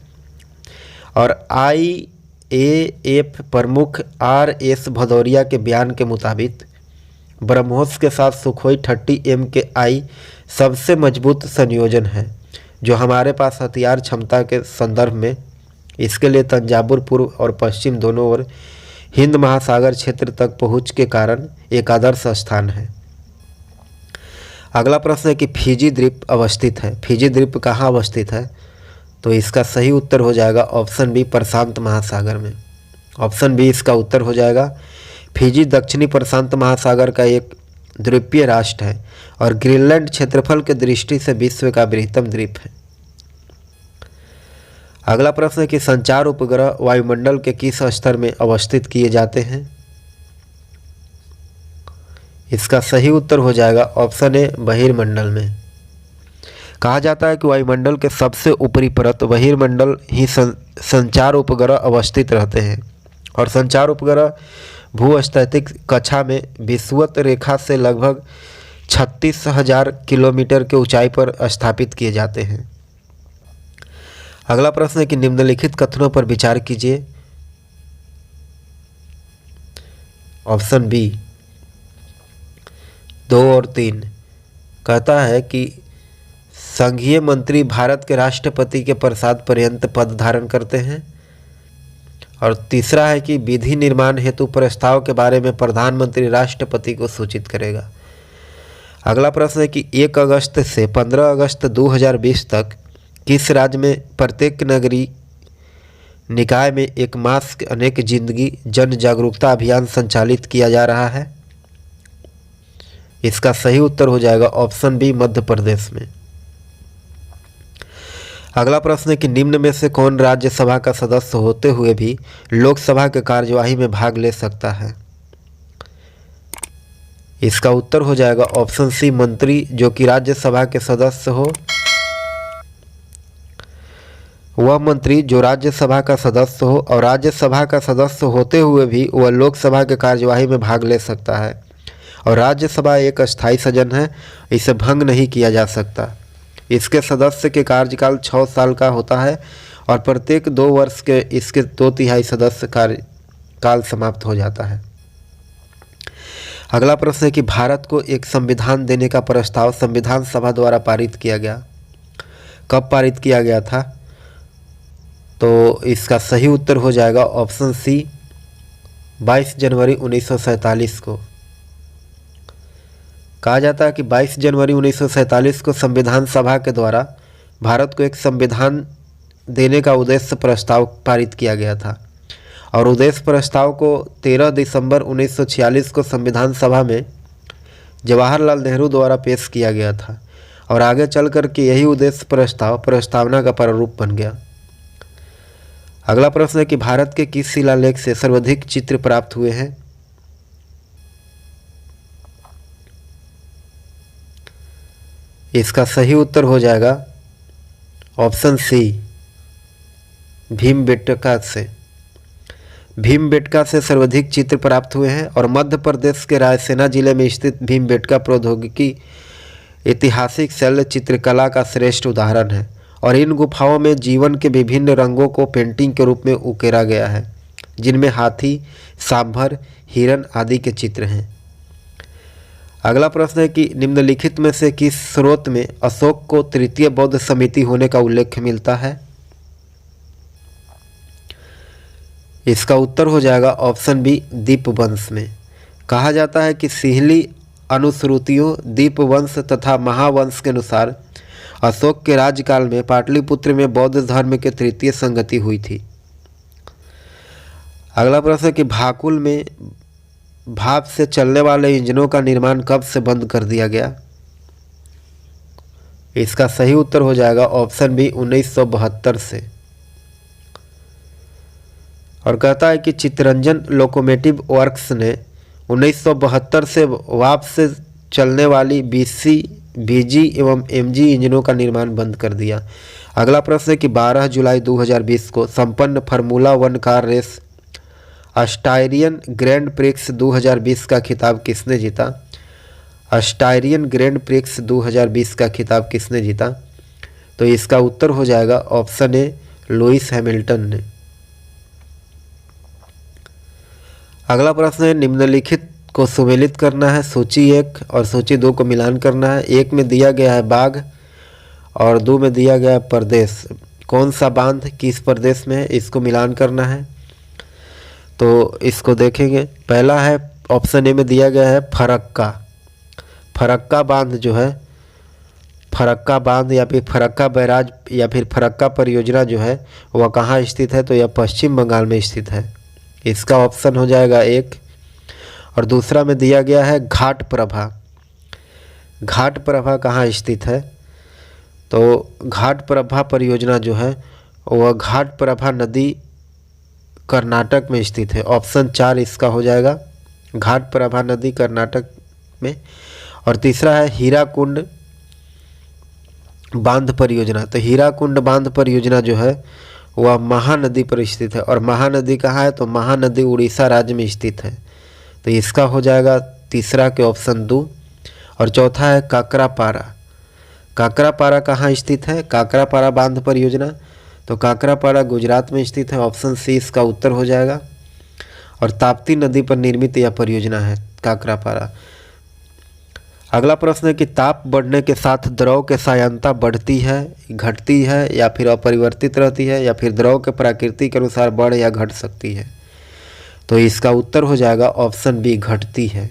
और IAF प्रमुख RS भदौरिया के बयान के मुताबिक ब्रह्मोस के साथ सुखोई 30 MKI सबसे मजबूत संयोजन है जो हमारे पास हथियार क्षमता के संदर्भ में। इसके लिए तंजावुर पूर्व और पश्चिम दोनों ओर हिंद महासागर क्षेत्र तक पहुंच के कारण एक आदर्श स्थान है। अगला प्रश्न है कि फिजी द्वीप अवस्थित है। फिजी द्वीप कहाँ अवस्थित है? तो इसका सही उत्तर हो जाएगा ऑप्शन बी, प्रशांत महासागर में। ऑप्शन बी इसका उत्तर हो जाएगा। फिजी दक्षिणी प्रशांत महासागर का एक द्वीपीय राष्ट्र है और ग्रीनलैंड क्षेत्रफल के दृष्टि से विश्व का बृहत्तम द्वीप है। अगला प्रश्न है कि संचार उपग्रह वायुमंडल के किस स्तर में अवस्थित किए जाते हैं? इसका सही उत्तर हो जाएगा ऑप्शन ए, बहिर्मंडल में। कहा जाता है कि वायुमंडल के सबसे ऊपरी परत बहिर्मंडल ही संचार उपग्रह अवस्थित रहते हैं और संचार उपग्रह भूस्थैतिक कक्षा में विषुवत रेखा से लगभग 36,000 किलोमीटर के ऊंचाई पर स्थापित किए जाते हैं। अगला प्रश्न है कि निम्नलिखित कथनों पर विचार कीजिए। ऑप्शन बी 2 और 3 कहता है कि संघीय मंत्री भारत के राष्ट्रपति के प्रसाद पर्यंत पद धारण करते हैं। और तीसरा है कि विधि निर्माण हेतु प्रस्ताव के बारे में प्रधानमंत्री राष्ट्रपति को सूचित करेगा। अगला प्रश्न है कि 1 अगस्त से 15 अगस्त 2020 तक किस राज्य में प्रत्येक नगरीय निकाय में एक मास्क अनेक जिंदगी जन जागरूकता अभियान संचालित किया जा रहा है? इसका सही उत्तर हो जाएगा ऑप्शन बी, मध्य प्रदेश में। अगला प्रश्न है कि निम्न में से कौन राज्यसभा का सदस्य होते हुए भी लोकसभा के कार्यवाही में भाग ले सकता है? इसका उत्तर हो जाएगा ऑप्शन सी, मंत्री जो कि राज्यसभा के सदस्य हो। वह मंत्री जो राज्यसभा का सदस्य हो और राज्यसभा का सदस्य होते हुए भी वह लोकसभा के कार्यवाही में भाग ले सकता है। और राज्यसभा एक अस्थायी सदन है, इसे भंग नहीं किया जा सकता। इसके सदस्य के कार्यकाल 6 साल का होता है और प्रत्येक 2 वर्ष के इसके 2/3 सदस्य कार्यकाल समाप्त हो जाता है। अगला प्रश्न है कि भारत को एक संविधान देने का प्रस्ताव संविधान सभा द्वारा पारित किया गया। कब पारित किया गया था? तो इसका सही उत्तर हो जाएगा ऑप्शन सी, 22 जनवरी 1947 को। कहा जाता है कि 22 जनवरी 1947 को संविधान सभा के द्वारा भारत को एक संविधान देने का उद्देश्य प्रस्ताव पारित किया गया था और उद्देश्य प्रस्ताव को 13 दिसंबर 1946 को संविधान सभा में जवाहरलाल नेहरू द्वारा पेश किया गया था और आगे चल कर के यही उद्देश्य प्रस्तावना का प्रारूप बन गया। अगला प्रश्न है कि भारत के किस शिलालेख से सर्वाधिक चित्र प्राप्त हुए हैं? इसका सही उत्तर हो जाएगा ऑप्शन सी, भीमबेटका से। भीमबेटका से सर्वाधिक चित्र प्राप्त हुए हैं और मध्य प्रदेश के रायसेना जिले में स्थित भीमबेटका प्रौद्योगिकी ऐतिहासिक शैल चित्रकला का श्रेष्ठ उदाहरण है और इन गुफाओं में जीवन के विभिन्न रंगों को पेंटिंग के रूप में उकेरा गया है, जिनमें हाथी, सांभर, हिरण आदि के चित्र हैं। अगला प्रश्न है कि निम्नलिखित में से किस स्रोत में अशोक को तृतीय बौद्ध समिति होने का उल्लेख मिलता है? इसका उत्तर हो जाएगा ऑप्शन बी, दीपवंश में। कहा जाता है कि सिंहली अनुश्रुतियों, दीपवंश तथा महावंश के अनुसार अशोक के राज्यकाल में पाटलिपुत्र में बौद्ध धर्म के तृतीय संगति हुई थी। अगला प्रश्न है कि भाकुल में भाप से चलने वाले इंजनों का निर्माण कब से बंद कर दिया गया? इसका सही उत्तर हो जाएगा ऑप्शन बी, 1972 से। और कहता है कि चित्तरंजन लोकोमोटिव वर्क्स ने 1972 से वाप से चलने वाली BC, BG एवं MG इंजनों का निर्माण बंद कर दिया। अगला प्रश्न है कि 12 जुलाई 2020 को संपन्न Formula 1 car race Australian Grand Prix 2020 का खिताब किसने जीता? ऑस्ट्रेलियन ग्रैंड प्रिक्स 2020 का खिताब किसने जीता? तो इसका उत्तर हो जाएगा ऑप्शन ए, लुइस हैमिल्टन ने। अगला प्रश्न है निम्नलिखित को सुमेलित करना है। सूची 1 और सूची 2 को मिलान करना है। 1 में दिया गया है बाघ और 2 में दिया गया है प्रदेश। कौन सा बांध किस प्रदेश में है, इसको मिलान करना है। तो इसको देखेंगे। पहला है ऑप्शन ए में दिया गया है फरक्का। फरक्का बांध जो है, फरक्का बांध या फिर फरक्का बैराज या फिर फरक्का परियोजना जो है वह कहाँ स्थित है, तो यह पश्चिम बंगाल में स्थित है। इसका ऑप्शन हो जाएगा 1। और दूसरा में दिया गया है घाट प्रभा। घाट प्रभा कहाँ स्थित है, तो घाट प्रभा परियोजना जो है वह घाट प्रभा नदी कर्नाटक में स्थित है। ऑप्शन 4 इसका हो जाएगा, घाट प्रभा नदी कर्नाटक में। और तीसरा है हीराकुंड बांध परियोजना। तो हीराकुंड बांध परियोजना जो है वह महानदी पर स्थित है। और महानदी कहाँ है, तो महानदी उड़ीसा राज्य में स्थित है। तो इसका हो जाएगा तीसरा के ऑप्शन 2। और चौथा है काकरापारा। काकरापारा कहाँ स्थित है, काकरापारा बांध परियोजना, तो काकरापारा गुजरात में स्थित है। ऑप्शन सी इसका उत्तर हो जाएगा। और ताप्ती नदी पर निर्मित यह परियोजना है काकरापारा। अगला प्रश्न है कि ताप बढ़ने के साथ द्रव के सायंता बढ़ती है, घटती है या फिर अपरिवर्तित रहती है, या फिर द्रव के प्रकृति के अनुसार बढ़ या घट सकती है। तो इसका उत्तर हो जाएगा ऑप्शन बी, घटती है।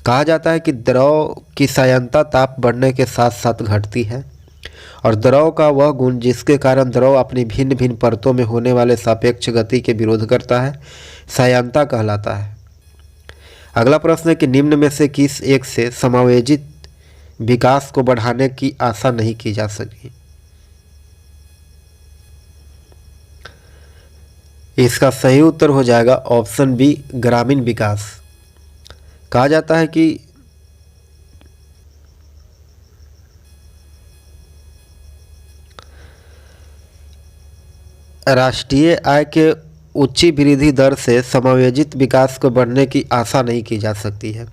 कहा जाता है कि द्रव की सायंता ताप बढ़ने के साथ साथ घटती है और द्रव का वह गुण जिसके कारण द्रव अपनी भिन्न भिन्न परतों में होने वाले सापेक्ष गति के विरोध करता है सायंता कहलाता है। अगला प्रश्न है कि निम्न में से किस एक से समायोजित विकास को बढ़ाने की आशा नहीं की जा सकी। इसका सही उत्तर हो जाएगा ऑप्शन बी, ग्रामीण विकास। कहा जाता है कि राष्ट्रीय आय के उच्च वृद्धि दर से समायोजित विकास को बढ़ने की आशा नहीं की जा सकती है।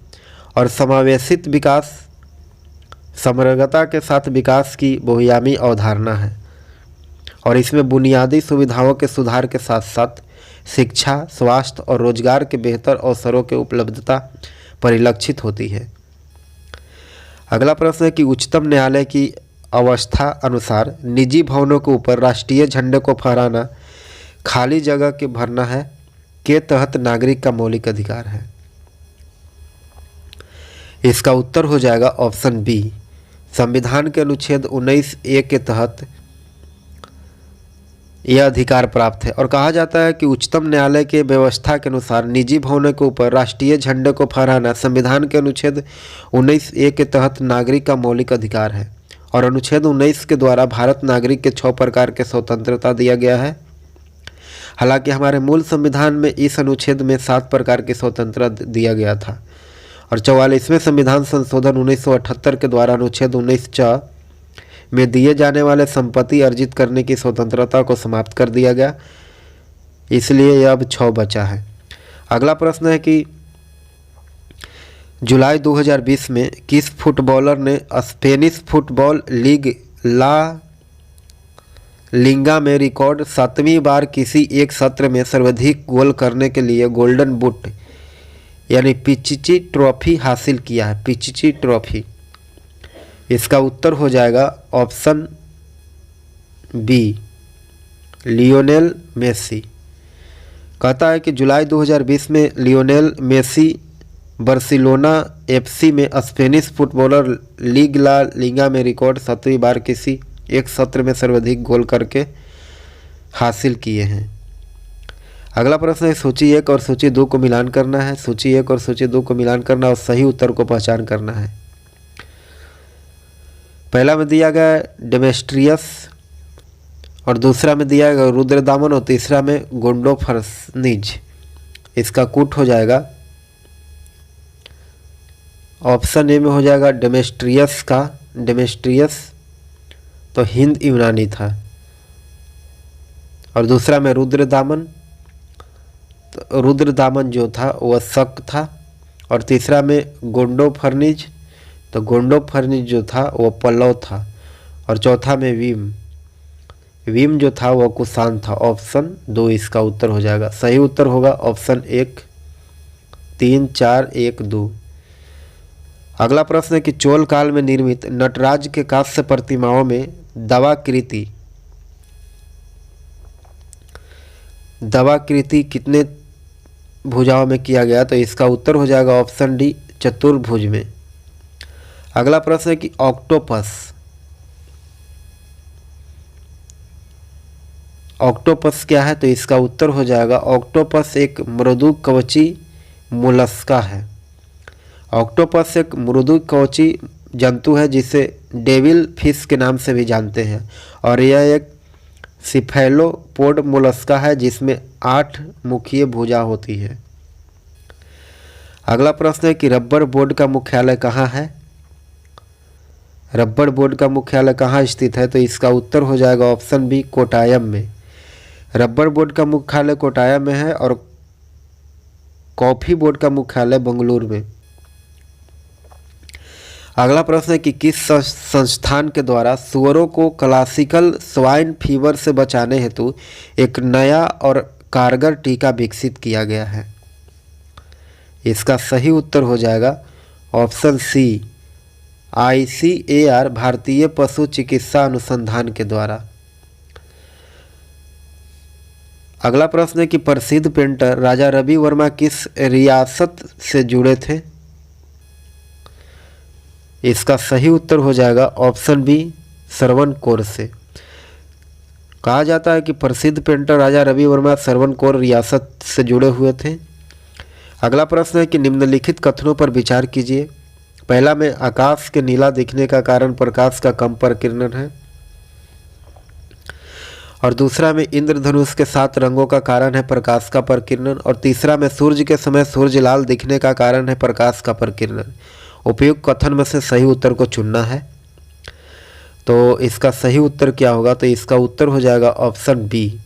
और समावेशित विकास समग्रता के साथ विकास की बहुआयामी अवधारणा है और इसमें बुनियादी सुविधाओं के सुधार के साथ साथ शिक्षा, स्वास्थ्य और रोजगार के बेहतर अवसरों की उपलब्धता परिलक्षित होती है। अगला प्रश्न है कि उच्चतम न्यायालय की अवस्था अनुसार निजी भवनों के ऊपर राष्ट्रीय झंडे को फहराना खाली जगह के भरना है के तहत नागरिक का मौलिक अधिकार है। इसका उत्तर हो जाएगा ऑप्शन बी, संविधान के अनुच्छेद 19A के तहत यह अधिकार प्राप्त है। और कहा जाता है कि उच्चतम न्यायालय के व्यवस्था के अनुसार निजी भवनों के ऊपर राष्ट्रीय झंडे को फहराना संविधान के अनुच्छेद 19A के तहत नागरिक का मौलिक अधिकार है। और अनुच्छेद 19 के द्वारा भारत नागरिक के 6 प्रकार के स्वतंत्रता दिया गया है। हालांकि हमारे मूल संविधान में इस अनुच्छेद में 7 प्रकार की स्वतंत्रता दिया गया था। और 44वें संविधान संशोधन 1978 के द्वारा अनुच्छेद 19C में दिए जाने वाले संपत्ति अर्जित करने की स्वतंत्रता को समाप्त कर दिया गया, इसलिए यह अब 6 बचा है। अगला प्रश्न है कि जुलाई 2020 में किस फुटबॉलर ने स्पेनिश फुटबॉल लीग ला लिगा में रिकॉर्ड 7वीं बार किसी एक सत्र में सर्वाधिक गोल करने के लिए गोल्डन बूट यानी पिचिची ट्रॉफी हासिल किया है। पिचिची ट्रॉफी, इसका उत्तर हो जाएगा ऑप्शन बी, लियोनेल मेसी। कहता है कि जुलाई 2020 में लियोनेल मेसी बार्सिलोना FC में स्पेनिश फुटबॉलर लीग ला लिगा में रिकॉर्ड 7वीं बार किसी एक सत्र में सर्वाधिक गोल करके हासिल किए हैं। अगला प्रश्न है सूची 1 और सूची 2 को मिलान करना है। सूची 1 और सूची 2 को मिलान करना और सही उत्तर को पहचान करना है। पहला में दिया गया डेमेस्ट्रियस और दूसरा में दिया गया रुद्रदामन और तीसरा में गोंडोफर्निज। इसका कूट हो जाएगा ऑप्शन ए में हो जाएगा डेमेस्ट्रियस का। डेमेस्ट्रियस तो हिंद यूनानी था और दूसरा में रुद्रदामन, तो रुद्रदामन जो था वह शक था। और तीसरा में गोंडोफर्निज, तो गोंडोफर्निज जो था वह पल्लव था। और चौथा में विम जो था वह कुषाण था। ऑप्शन 2 इसका उत्तर हो जाएगा। सही उत्तर होगा ऑप्शन 1, 3, 4, 1, 2। अगला प्रश्न है कि चोल काल में निर्मित नटराज के कांस्य प्रतिमाओं में दवाकृति कितने भुजाओं में किया गया? तो इसका उत्तर हो जाएगा ऑप्शन डी, चतुर्भुज में। अगला प्रश्न है कि ऑक्टोपस क्या है? तो इसका उत्तर हो जाएगा ऑक्टोपस एक मृदु कवची मोलस्का है। ऑक्टोपस एक मृदु कवची जंतु है जिसे डेविल फिश के नाम से भी जानते हैं, और यह एक सिफेलोपोड मोलस्का है जिसमें 8 मुखीय भुजा होती है। अगला प्रश्न है कि रबर बोर्ड का मुख्यालय कहाँ है? रबर बोर्ड का मुख्यालय कहाँ स्थित है? तो इसका उत्तर हो जाएगा ऑप्शन बी, कोटायम में। रबर बोर्ड का मुख्यालय कोटायम में है और कॉफी बोर्ड का मुख्यालय बेंगलुरु में। अगला प्रश्न है कि किस संस्थान के द्वारा सुअरों को क्लासिकल स्वाइन फीवर से बचाने हेतु एक नया और कारगर टीका विकसित किया गया है? इसका सही उत्तर हो जाएगा ऑप्शन सी, ICAR भारतीय पशु चिकित्सा अनुसंधान के द्वारा। अगला प्रश्न है कि प्रसिद्ध पेंटर राजा रवि वर्मा किस रियासत से जुड़े थे? इसका सही उत्तर हो जाएगा ऑप्शन बी, श्रवणकोर से। कहा जाता है कि प्रसिद्ध पेंटर राजा रवि वर्मा श्रवणकोर रियासत से जुड़े हुए थे। अगला प्रश्न है कि निम्नलिखित कथनों पर विचार कीजिए। पहला में आकाश के नीला दिखने का कारण प्रकाश का कम प्रकीर्णन है, और दूसरा में इंद्रधनुष के 7 रंगों का कारण है प्रकाश का प्रकीर्णन, और तीसरा में सूर्य के समय सूर्य लाल दिखने का कारण है प्रकाश का प्रकीर्णन। उपयुक्त कथन में से सही उत्तर को चुनना है। तो इसका सही उत्तर क्या होगा? तो इसका उत्तर हो जाएगा ऑप्शन बी,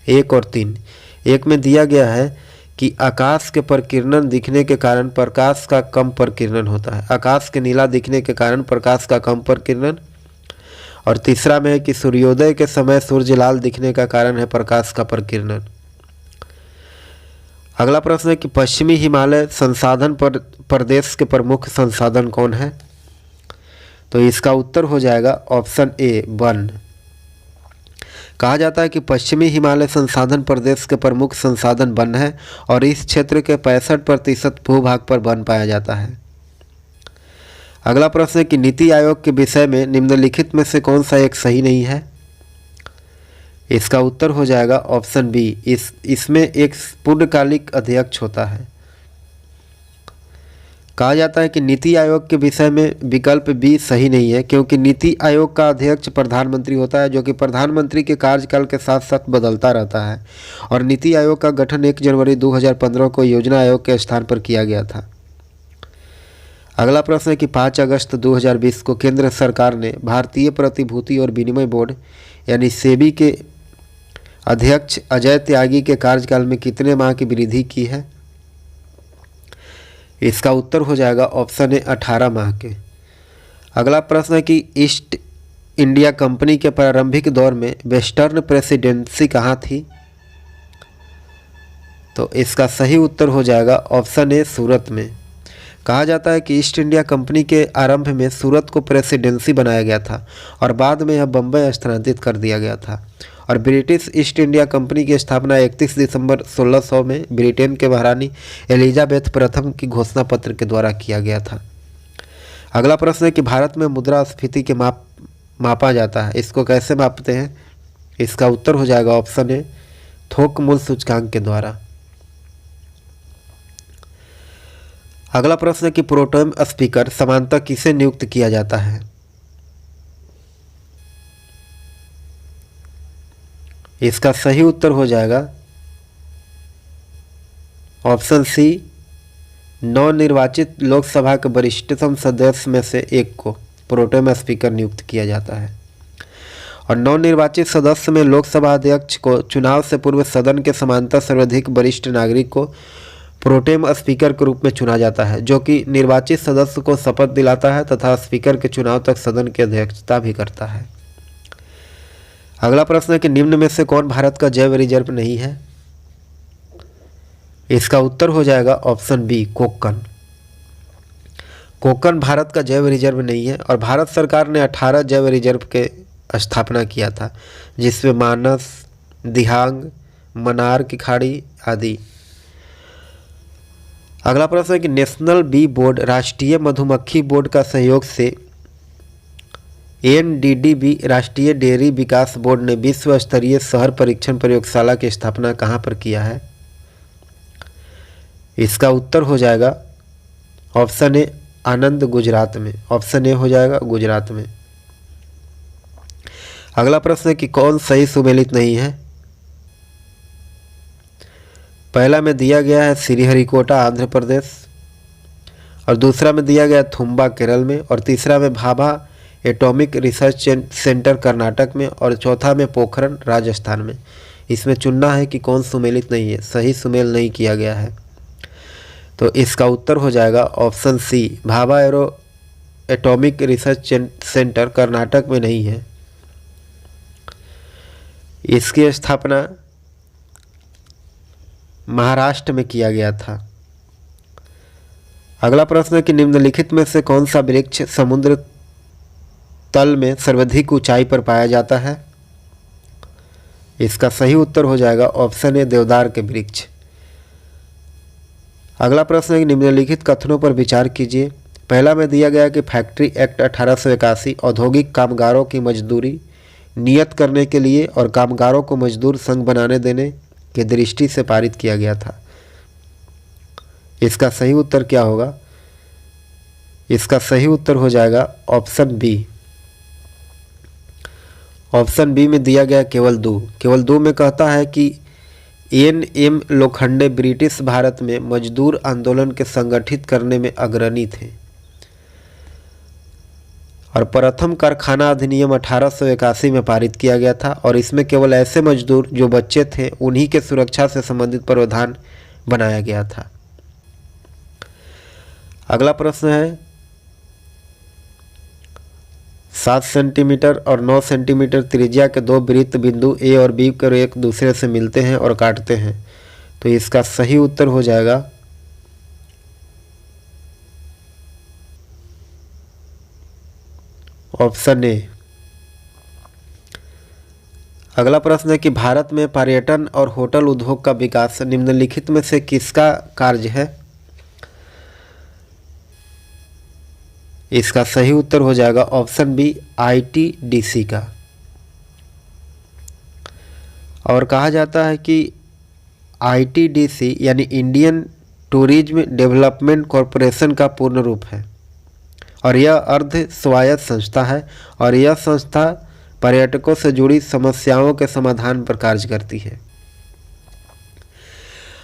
1 और 3। 1 में दिया गया है कि आकाश के प्रकीर्णन दिखने के कारण प्रकाश का कम प्रकीर्णन होता है, आकाश के नीला दिखने के कारण प्रकाश का कम प्रकीर्णन, और तीसरा में है कि सूर्योदय के समय सूर्य लाल दिखने का कारण है प्रकाश का प्रकीर्णन। अगला प्रश्न है कि पश्चिमी हिमालय संसाधन प्रदेश के प्रमुख संसाधन कौन है? तो इसका उत्तर हो जाएगा ऑप्शन ए, वन। कहा जाता है कि पश्चिमी हिमालय संसाधन प्रदेश के प्रमुख संसाधन वन है और इस क्षेत्र के 65% भूभाग पर वन पाया जाता है। अगला प्रश्न है कि नीति आयोग के विषय में निम्नलिखित में से कौन सा एक सही नहीं है? इसका उत्तर हो जाएगा ऑप्शन बी, इसमें एक पूर्णकालिक अध्यक्ष होता है। कहा जाता है कि नीति आयोग के विषय में विकल्प बी सही नहीं है, क्योंकि नीति आयोग का अध्यक्ष प्रधानमंत्री होता है, जो कि प्रधानमंत्री के कार्यकाल के साथ साथ बदलता रहता है, और नीति आयोग का गठन 1 जनवरी 2015 को योजना आयोग के स्थान पर किया गया था। अगला प्रश्न है कि 5 अगस्त 2020 को केंद्र सरकार ने भारतीय प्रतिभूति और विनिमय बोर्ड यानी सेबी के अध्यक्ष अजय त्यागी के कार्यकाल में कितने माह की वृद्धि की है? इसका उत्तर हो जाएगा ऑप्शन ए, 18 माह के। अगला प्रश्न है कि ईस्ट इंडिया कंपनी के प्रारंभिक दौर में वेस्टर्न प्रेसिडेंसी कहाँ थी? तो इसका सही उत्तर हो जाएगा ऑप्शन ए, सूरत में। कहा जाता है कि ईस्ट इंडिया कंपनी के आरंभ में सूरत को प्रेसिडेंसी बनाया गया था और बाद में यह बम्बई स्थानांतरित कर दिया गया था, और ब्रिटिश ईस्ट इंडिया कंपनी की स्थापना 31 दिसंबर 1600 में ब्रिटेन के महारानी एलिजाबेथ प्रथम की घोषणा पत्र के द्वारा किया गया था। अगला प्रश्न है कि भारत में मुद्रास्फीति के मापा जाता है, इसको कैसे मापते हैं? इसका उत्तर हो जाएगा ऑप्शन ए, थोक मूल्य सूचकांक के द्वारा। अगला प्रश्न है कि प्रोटेम स्पीकर समानतः किसे नियुक्त किया जाता है? इसका सही उत्तर हो जाएगा ऑप्शन सी, नवनिर्वाचित लोकसभा के वरिष्ठतम सदस्य में से एक को प्रोटेम स्पीकर नियुक्त किया जाता है, और नवनिर्वाचित सदस्य में लोकसभा अध्यक्ष को चुनाव से पूर्व सदन के समांतर सर्वाधिक वरिष्ठ नागरिक को प्रोटेम स्पीकर के रूप में चुना जाता है, जो कि निर्वाचित सदस्य को शपथ दिलाता है तथा स्पीकर के चुनाव तक सदन की अध्यक्षता भी करता है। अगला प्रश्न है कि निम्न में से कौन भारत का जैव रिजर्व नहीं है? इसका उत्तर हो जाएगा ऑप्शन बी कोक्कन। कोक्कन भारत का जैव रिजर्व नहीं है और भारत सरकार ने 18 जैव रिजर्व के स्थापना किया था, जिसमें मानस, दिहांग, मनार की खाड़ी आदि। अगला प्रश्न है कि नेशनल बी बोर्ड राष्ट्रीय मधुमक्खी बोर्ड का सहयोग से एनडीडीबी राष्ट्रीय डेयरी विकास बोर्ड ने विश्व स्तरीय शहर परीक्षण प्रयोगशाला की स्थापना कहाँ पर किया है? इसका उत्तर हो जाएगा ऑप्शन ए आनंद, गुजरात में। ऑप्शन ए हो जाएगा गुजरात में। अगला प्रश्न है कि कौन सही सुमेलित नहीं है? पहला में दिया गया है श्रीहरिकोटा आंध्र प्रदेश, और दूसरा में दिया गया थुम्बा केरल में, और तीसरा में Bhabha Atomic Research Centre Karnataka में, और चौथा में पोखरण राजस्थान में। इसमें चुनना है कि कौन सुमेलित नहीं है, सही सुमेल नहीं किया गया है। तो इसका उत्तर हो जाएगा option C Bhabha Atomic Research Centre Karnataka में नहीं है। इसकी स्थापना महाराष्ट्र में किया गया था। अगला प्रश्न है कि निम्नलिखित में से कौन सा वृक्ष समुद्र तल में सर्वाधिक ऊंचाई पर पाया जाता है? इसका सही उत्तर हो जाएगा ऑप्शन ए देवदार के वृक्ष। अगला प्रश्न है कि निम्नलिखित कथनों पर विचार कीजिए। पहला में दिया गया कि फैक्ट्री एक्ट 1881 औद्योगिक कामगारों की मजदूरी नियत करने के लिए और कामगारों को मजदूर संघ बनाने देने की दृष्टि से पारित किया गया था। इसका सही उत्तर क्या होगा? इसका सही उत्तर हो जाएगा ऑप्शन बी। ऑप्शन बी में दिया गया केवल दो में कहता है कि एन.एम. लोखंडे ब्रिटिश भारत में मजदूर आंदोलन के संगठित करने में अग्रणी थे और प्रथम कारखाना अधिनियम 1881 में पारित किया गया था, और इसमें केवल ऐसे मजदूर जो बच्चे थे उन्हीं के सुरक्षा से संबंधित प्रावधान बनाया गया था। अगला प्रश्न है 7 सेंटीमीटर और 9 सेंटीमीटर त्रिज्या के दो वृत्त बिंदु ए और बी कर एक दूसरे से मिलते हैं और काटते हैं। तो इसका सही उत्तर हो जाएगा ऑप्शन ए। अगला प्रश्न है कि भारत में पर्यटन और होटल उद्योग का विकास निम्नलिखित में से किसका कार्य है? इसका सही उत्तर हो जाएगा ऑप्शन बी आईटीडीसी का। और कहा जाता है कि आईटीडीसी यानी इंडियन टूरिज्म डेवलपमेंट कॉरपोरेशन का पूर्ण रूप है और यह अर्ध स्वायत्त संस्था है और यह संस्था पर्यटकों से जुड़ी समस्याओं के समाधान पर कार्य करती है।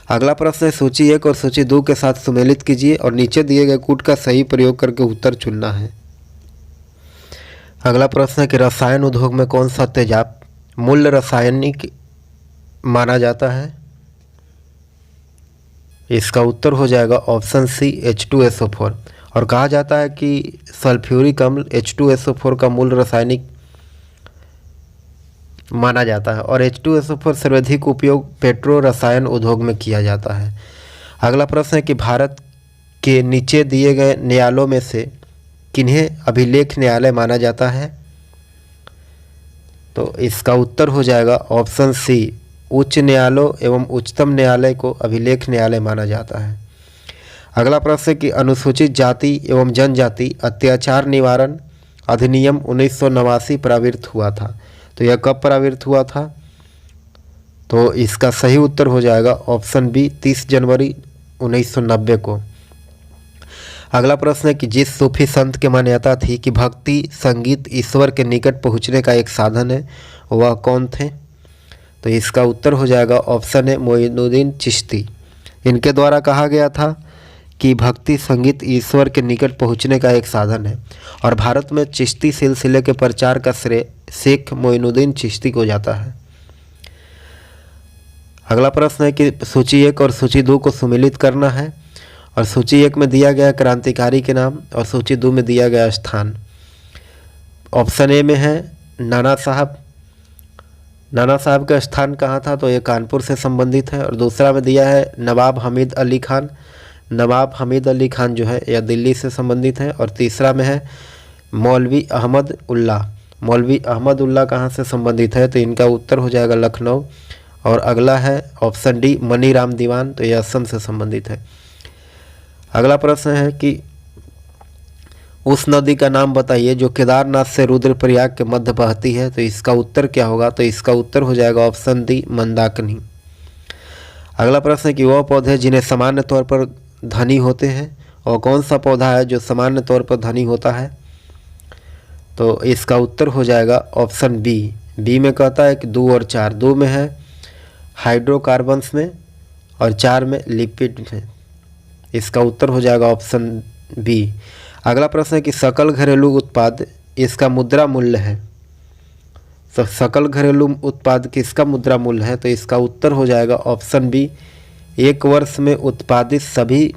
अगला प्रश्न है सूची 1 और सूची 2 के साथ सुमेलित कीजिए और नीचे दिए गए कूट का सही प्रयोग करके उत्तर चुनना है। अगला प्रश्न है कि रसायन उद्योग में कौन सा तेजाब मूल रासायनिक माना जाता है? इसका उत्तर हो जाएगा ऑप्शन सी H2SO4। और कहा जाता है कि सल्फ्यूरिक अम्ल H2SO4 का मूल रासायनिक माना जाता है और H2SO4 सर्वाधिक उपयोग पेट्रो रसायन उद्योग में किया जाता है। अगला प्रश्न है कि भारत के नीचे दिए गए न्यायालयों में से किन्हें अभिलेख न्यायालय माना जाता है? तो इसका उत्तर हो जाएगा ऑप्शन सी उच्च न्यायालय एवं उच्चतम न्यायालय को अभिलेख न्यायालय माना जाता है। अगला प्रश्न है कि अनुसूचित जाति एवं जनजाति अत्याचार निवारण अधिनियम 1989 प्रवृत्त हुआ था। तो यह कब प्रवृत्त हुआ था? तो इसका सही उत्तर हो जाएगा ऑप्शन बी 30 जनवरी 1990 को। अगला प्रश्न है कि जिस सूफी संत की मान्यता थी कि भक्ति संगीत ईश्वर के निकट पहुंचने का एक साधन है, वह कौन थे? तो इसका उत्तर हो जाएगा ऑप्शन है मोइनुद्दीन चिश्ती। इनके द्वारा कहा गया था कि भक्ति संगीत ईश्वर के निकट पहुंचने का एक साधन है और भारत में चिश्ती सिलसिले के प्रचार का श्रेय शेख मोइनुद्दीन चिश्ती को जाता है। अगला प्रश्न है कि सूची 1 और सूची 2 को सुमेलित करना है और सूची 1 में दिया गया क्रांतिकारी के नाम और सूची 2 में दिया गया स्थान। ऑप्शन ए में है नाना साहब नाना साहब का स्थान कहाँ था, तो ये कानपुर से संबंधित है। और दूसरा में दिया है नवाब हमीद अली खान। नवाब हमीद अली खान जो है यह दिल्ली से संबंधित है। और तीसरा में है मौलवी अहमद उल्ला। मौलवी अहमद उल्ला कहाँ से संबंधित है, तो इनका उत्तर हो जाएगा लखनऊ। और अगला है ऑप्शन डी मनी राम दीवान, तो यह असम से संबंधित है। अगला प्रश्न है कि उस नदी का नाम बताइए जो केदारनाथ से रुद्रप्रयाग के मध्य बहती है, तो इसका उत्तर क्या होगा, तो इसका उत्तर हो जाएगा ऑप्शन डी मंदाकिनी। अगला प्रश्न है कि वह पौधे जिन्हें सामान्य तौर पर धनी होते हैं, और कौन सा पौधा है जो सामान्य तौर पर धनी होता है, तो इसका उत्तर हो जाएगा ऑप्शन बी। बी में कहता है कि 2 और 4। 2 में है हाइड्रोकार्बन्स में और 4 में लिपिड में। इसका उत्तर हो जाएगा ऑप्शन बी। अगला प्रश्न है कि सकल घरेलू उत्पाद इसका मुद्रा मूल्य है, तो सकल घरेलू उत्पाद किसका मुद्रा मूल्य है, तो इसका उत्तर हो जाएगा ऑप्शन बी। एक वर्ष में उत्पादित सभी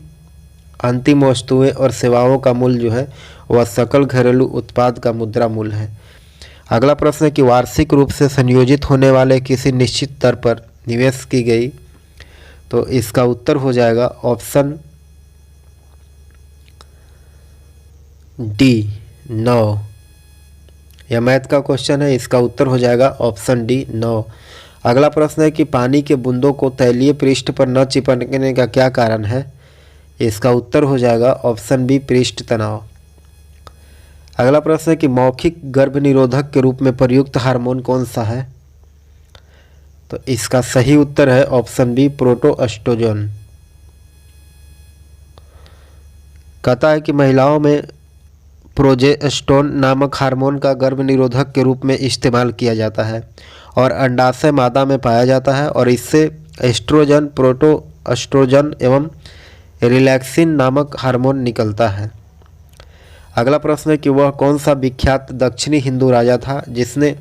अंतिम वस्तुएं और सेवाओं का मूल्य जो है वह सकल घरेलू उत्पाद का मुद्रा मूल्य है। अगला प्रश्न है कि वार्षिक रूप से संयोजित होने वाले किसी निश्चित दर पर निवेश की गई, तो इसका उत्तर हो जाएगा ऑप्शन डी 9। यह मैथ का क्वेश्चन है, इसका उत्तर हो जाएगा ऑप्शन डी 9। अगला प्रश्न है कि पानी के बूंदों को तैलीय पृष्ठ पर न चिपकने का क्या कारण है, इसका उत्तर हो जाएगा ऑप्शन बी पृष्ठ तनाव। अगला प्रश्न है कि मौखिक गर्भ निरोधक के रूप में प्रयुक्त हार्मोन कौन सा है, तो इसका सही उत्तर है ऑप्शन बी प्रोटोएस्ट्रोजन। कहता है कि महिलाओं में प्रोजेस्टेरोन नामक हार्मोन का गर्भ निरोधक के रूप में इस्तेमाल किया जाता है और अंडाशय मादा में पाया जाता है, और इससे एस्ट्रोजन, प्रोटोएस्ट्रोजन एवं रिलैक्सिन नामक हार्मोन निकलता है। अगला प्रश्न है कि वह कौन सा विख्यात दक्षिणी हिंदू राजा था जिसने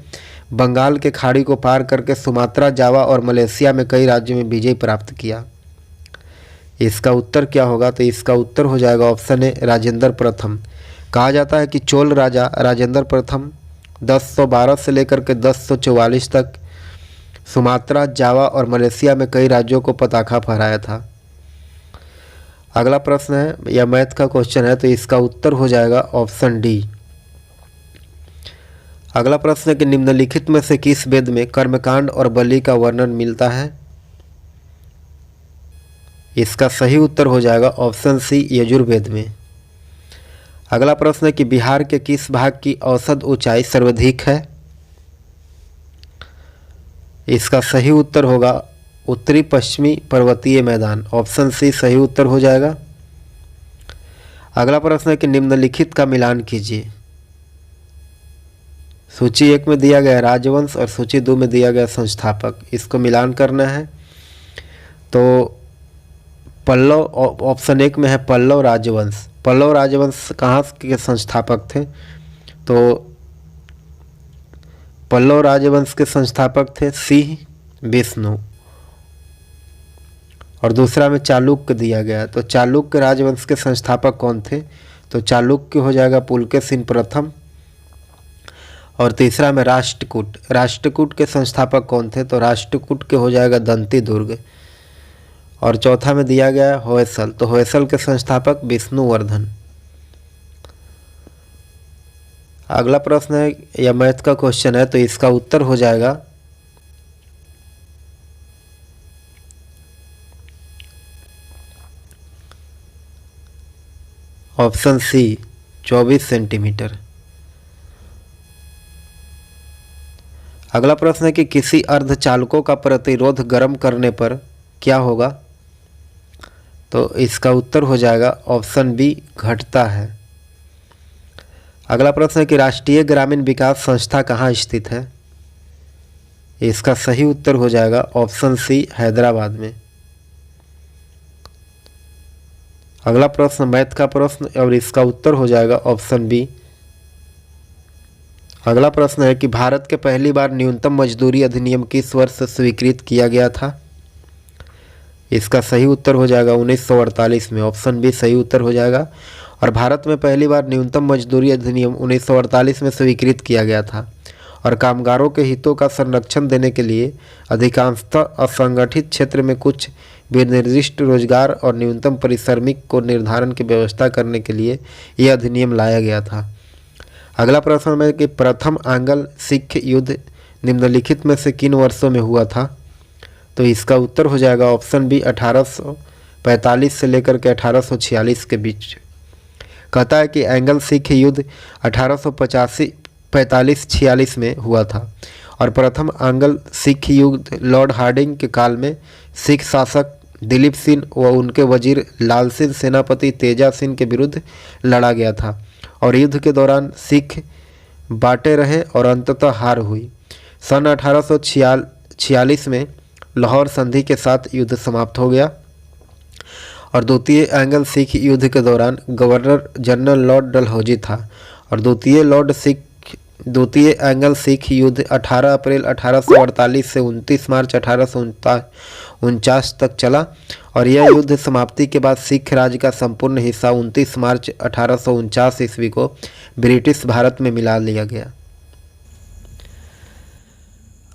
बंगाल के खाड़ी को पार करके सुमात्रा, जावा और मलेशिया में कई राज्यों में विजय प्राप्त किया, इसका उत्तर क्या होगा, तो इसका उत्तर हो जाएगा ऑप्शन ए राजेंद्र प्रथम। कहा जाता है कि चोल राजा राजेंद्र प्रथम 1012 से लेकर के 1044 तक सुमात्रा, जावा और मलेशिया में कई राज्यों को पताका फहराया था। अगला प्रश्न है, यह मैथ का क्वेश्चन है, तो इसका उत्तर हो जाएगा ऑप्शन डी। अगला प्रश्न है कि निम्नलिखित में से किस वेद में कर्मकांड और बलि का वर्णन मिलता है, इसका सही उत्तर हो जाएगा ऑप्शन सी यजुर्वेद में। अगला प्रश्न है कि बिहार के किस भाग की औसत ऊंचाई सर्वाधिक है, इसका सही उत्तर होगा उत्तरी पश्चिमी पर्वतीय मैदान, ऑप्शन सी सही उत्तर हो जाएगा। अगला प्रश्न है कि निम्नलिखित का मिलान कीजिए। सूची 1 में दिया गया राजवंश और सूची 2 में दिया गया संस्थापक, इसको मिलान करना है। तो पल्लव, ऑप्शन 1 में है पल्लव राजवंश। पल्लव राजवंश कहाँ के संस्थापक थे, तो पल्लव राजवंश के संस्थापक थे सिंह विष्णु। और दूसरा में चालुक्य दिया गया, तो चालुक्य राजवंश के संस्थापक कौन थे, तो चालुक्य हो जाएगा पुलकेशिन प्रथम। और तीसरा में राष्ट्रकूट, राष्ट्रकूट के संस्थापक कौन थे, तो राष्ट्रकूट के हो जाएगा दंती दुर्ग। और चौथा में दिया गया होयसल, तो होयसल के संस्थापक विष्णुवर्धन। अगला प्रश्न है, यह मैथ का क्वेश्चन है, तो इसका उत्तर हो जाएगा ऑप्शन सी 24 सेंटीमीटर। अगला प्रश्न है कि किसी अर्धचालकों का प्रतिरोध गर्म करने पर क्या होगा, तो इसका उत्तर हो जाएगा ऑप्शन बी घटता है। अगला प्रश्न है कि राष्ट्रीय ग्रामीण विकास संस्था कहाँ स्थित है, इसका सही उत्तर हो जाएगा ऑप्शन सी हैदराबाद में। अगला प्रश्न मैथ का प्रश्न और इसका उत्तर हो जाएगा ऑप्शन बी। अगला प्रश्न है कि भारत के पहली बार न्यूनतम मजदूरी अधिनियम किस वर्ष स्वीकृत किया गया था, इसका सही उत्तर हो जाएगा 1948 में, ऑप्शन बी सही उत्तर हो जाएगा। और भारत में पहली बार न्यूनतम मजदूरी अधिनियम 1948 में स्वीकृत किया गया था और कामगारों के हितों का संरक्षण देने के लिए अधिकांशतः असंगठित क्षेत्र में कुछ विनिर्दिष्ट रोजगार और न्यूनतम परिश्रमिक को निर्धारण की व्यवस्था करने के लिए यह अधिनियम लाया गया था। अगला प्रश्न है कि प्रथम आंग्ल सिख युद्ध निम्नलिखित में से किन वर्षों में हुआ था? तो इसका उत्तर हो जाएगा ऑप्शन बी 1845 से लेकर के 1846 के बीच। कहता है कि एंग्लो सिख युद्ध 1845-46 में हुआ था और प्रथम आंग्ल सिख युद्ध लॉर्ड हार्डिंग के काल में सिख शासक दिलीप सिंह व उनके वजीर लाल सिंह सेनापति तेजा सिंह के विरुद्ध लड़ा गया था और युद्ध के दौरान सिख बांटे रहे और अंततः हार हुई। सन 1846 में लाहौर संधि के साथ युद्ध समाप्त हो गया और द्वितीय एंग्लो सिख युद्ध के दौरान गवर्नर जनरल लॉर्ड डलहौजी था और द्वितीय एंग्लो सिख युद्ध 18 अप्रैल 1848 से 29 मार्च 1849 तक चला और यह युद्ध समाप्ति के बाद सिख राज्य का संपूर्ण हिस्सा 29 मार्च 1849 ईस्वी को ब्रिटिश भारत में मिला लिया गया।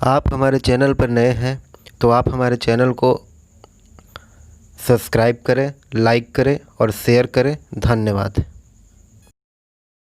आप हमारे चैनल पर नए हैं तो आप हमारे चैनल को सब्सक्राइब करें, लाइक करें और शेयर करें। धन्यवाद।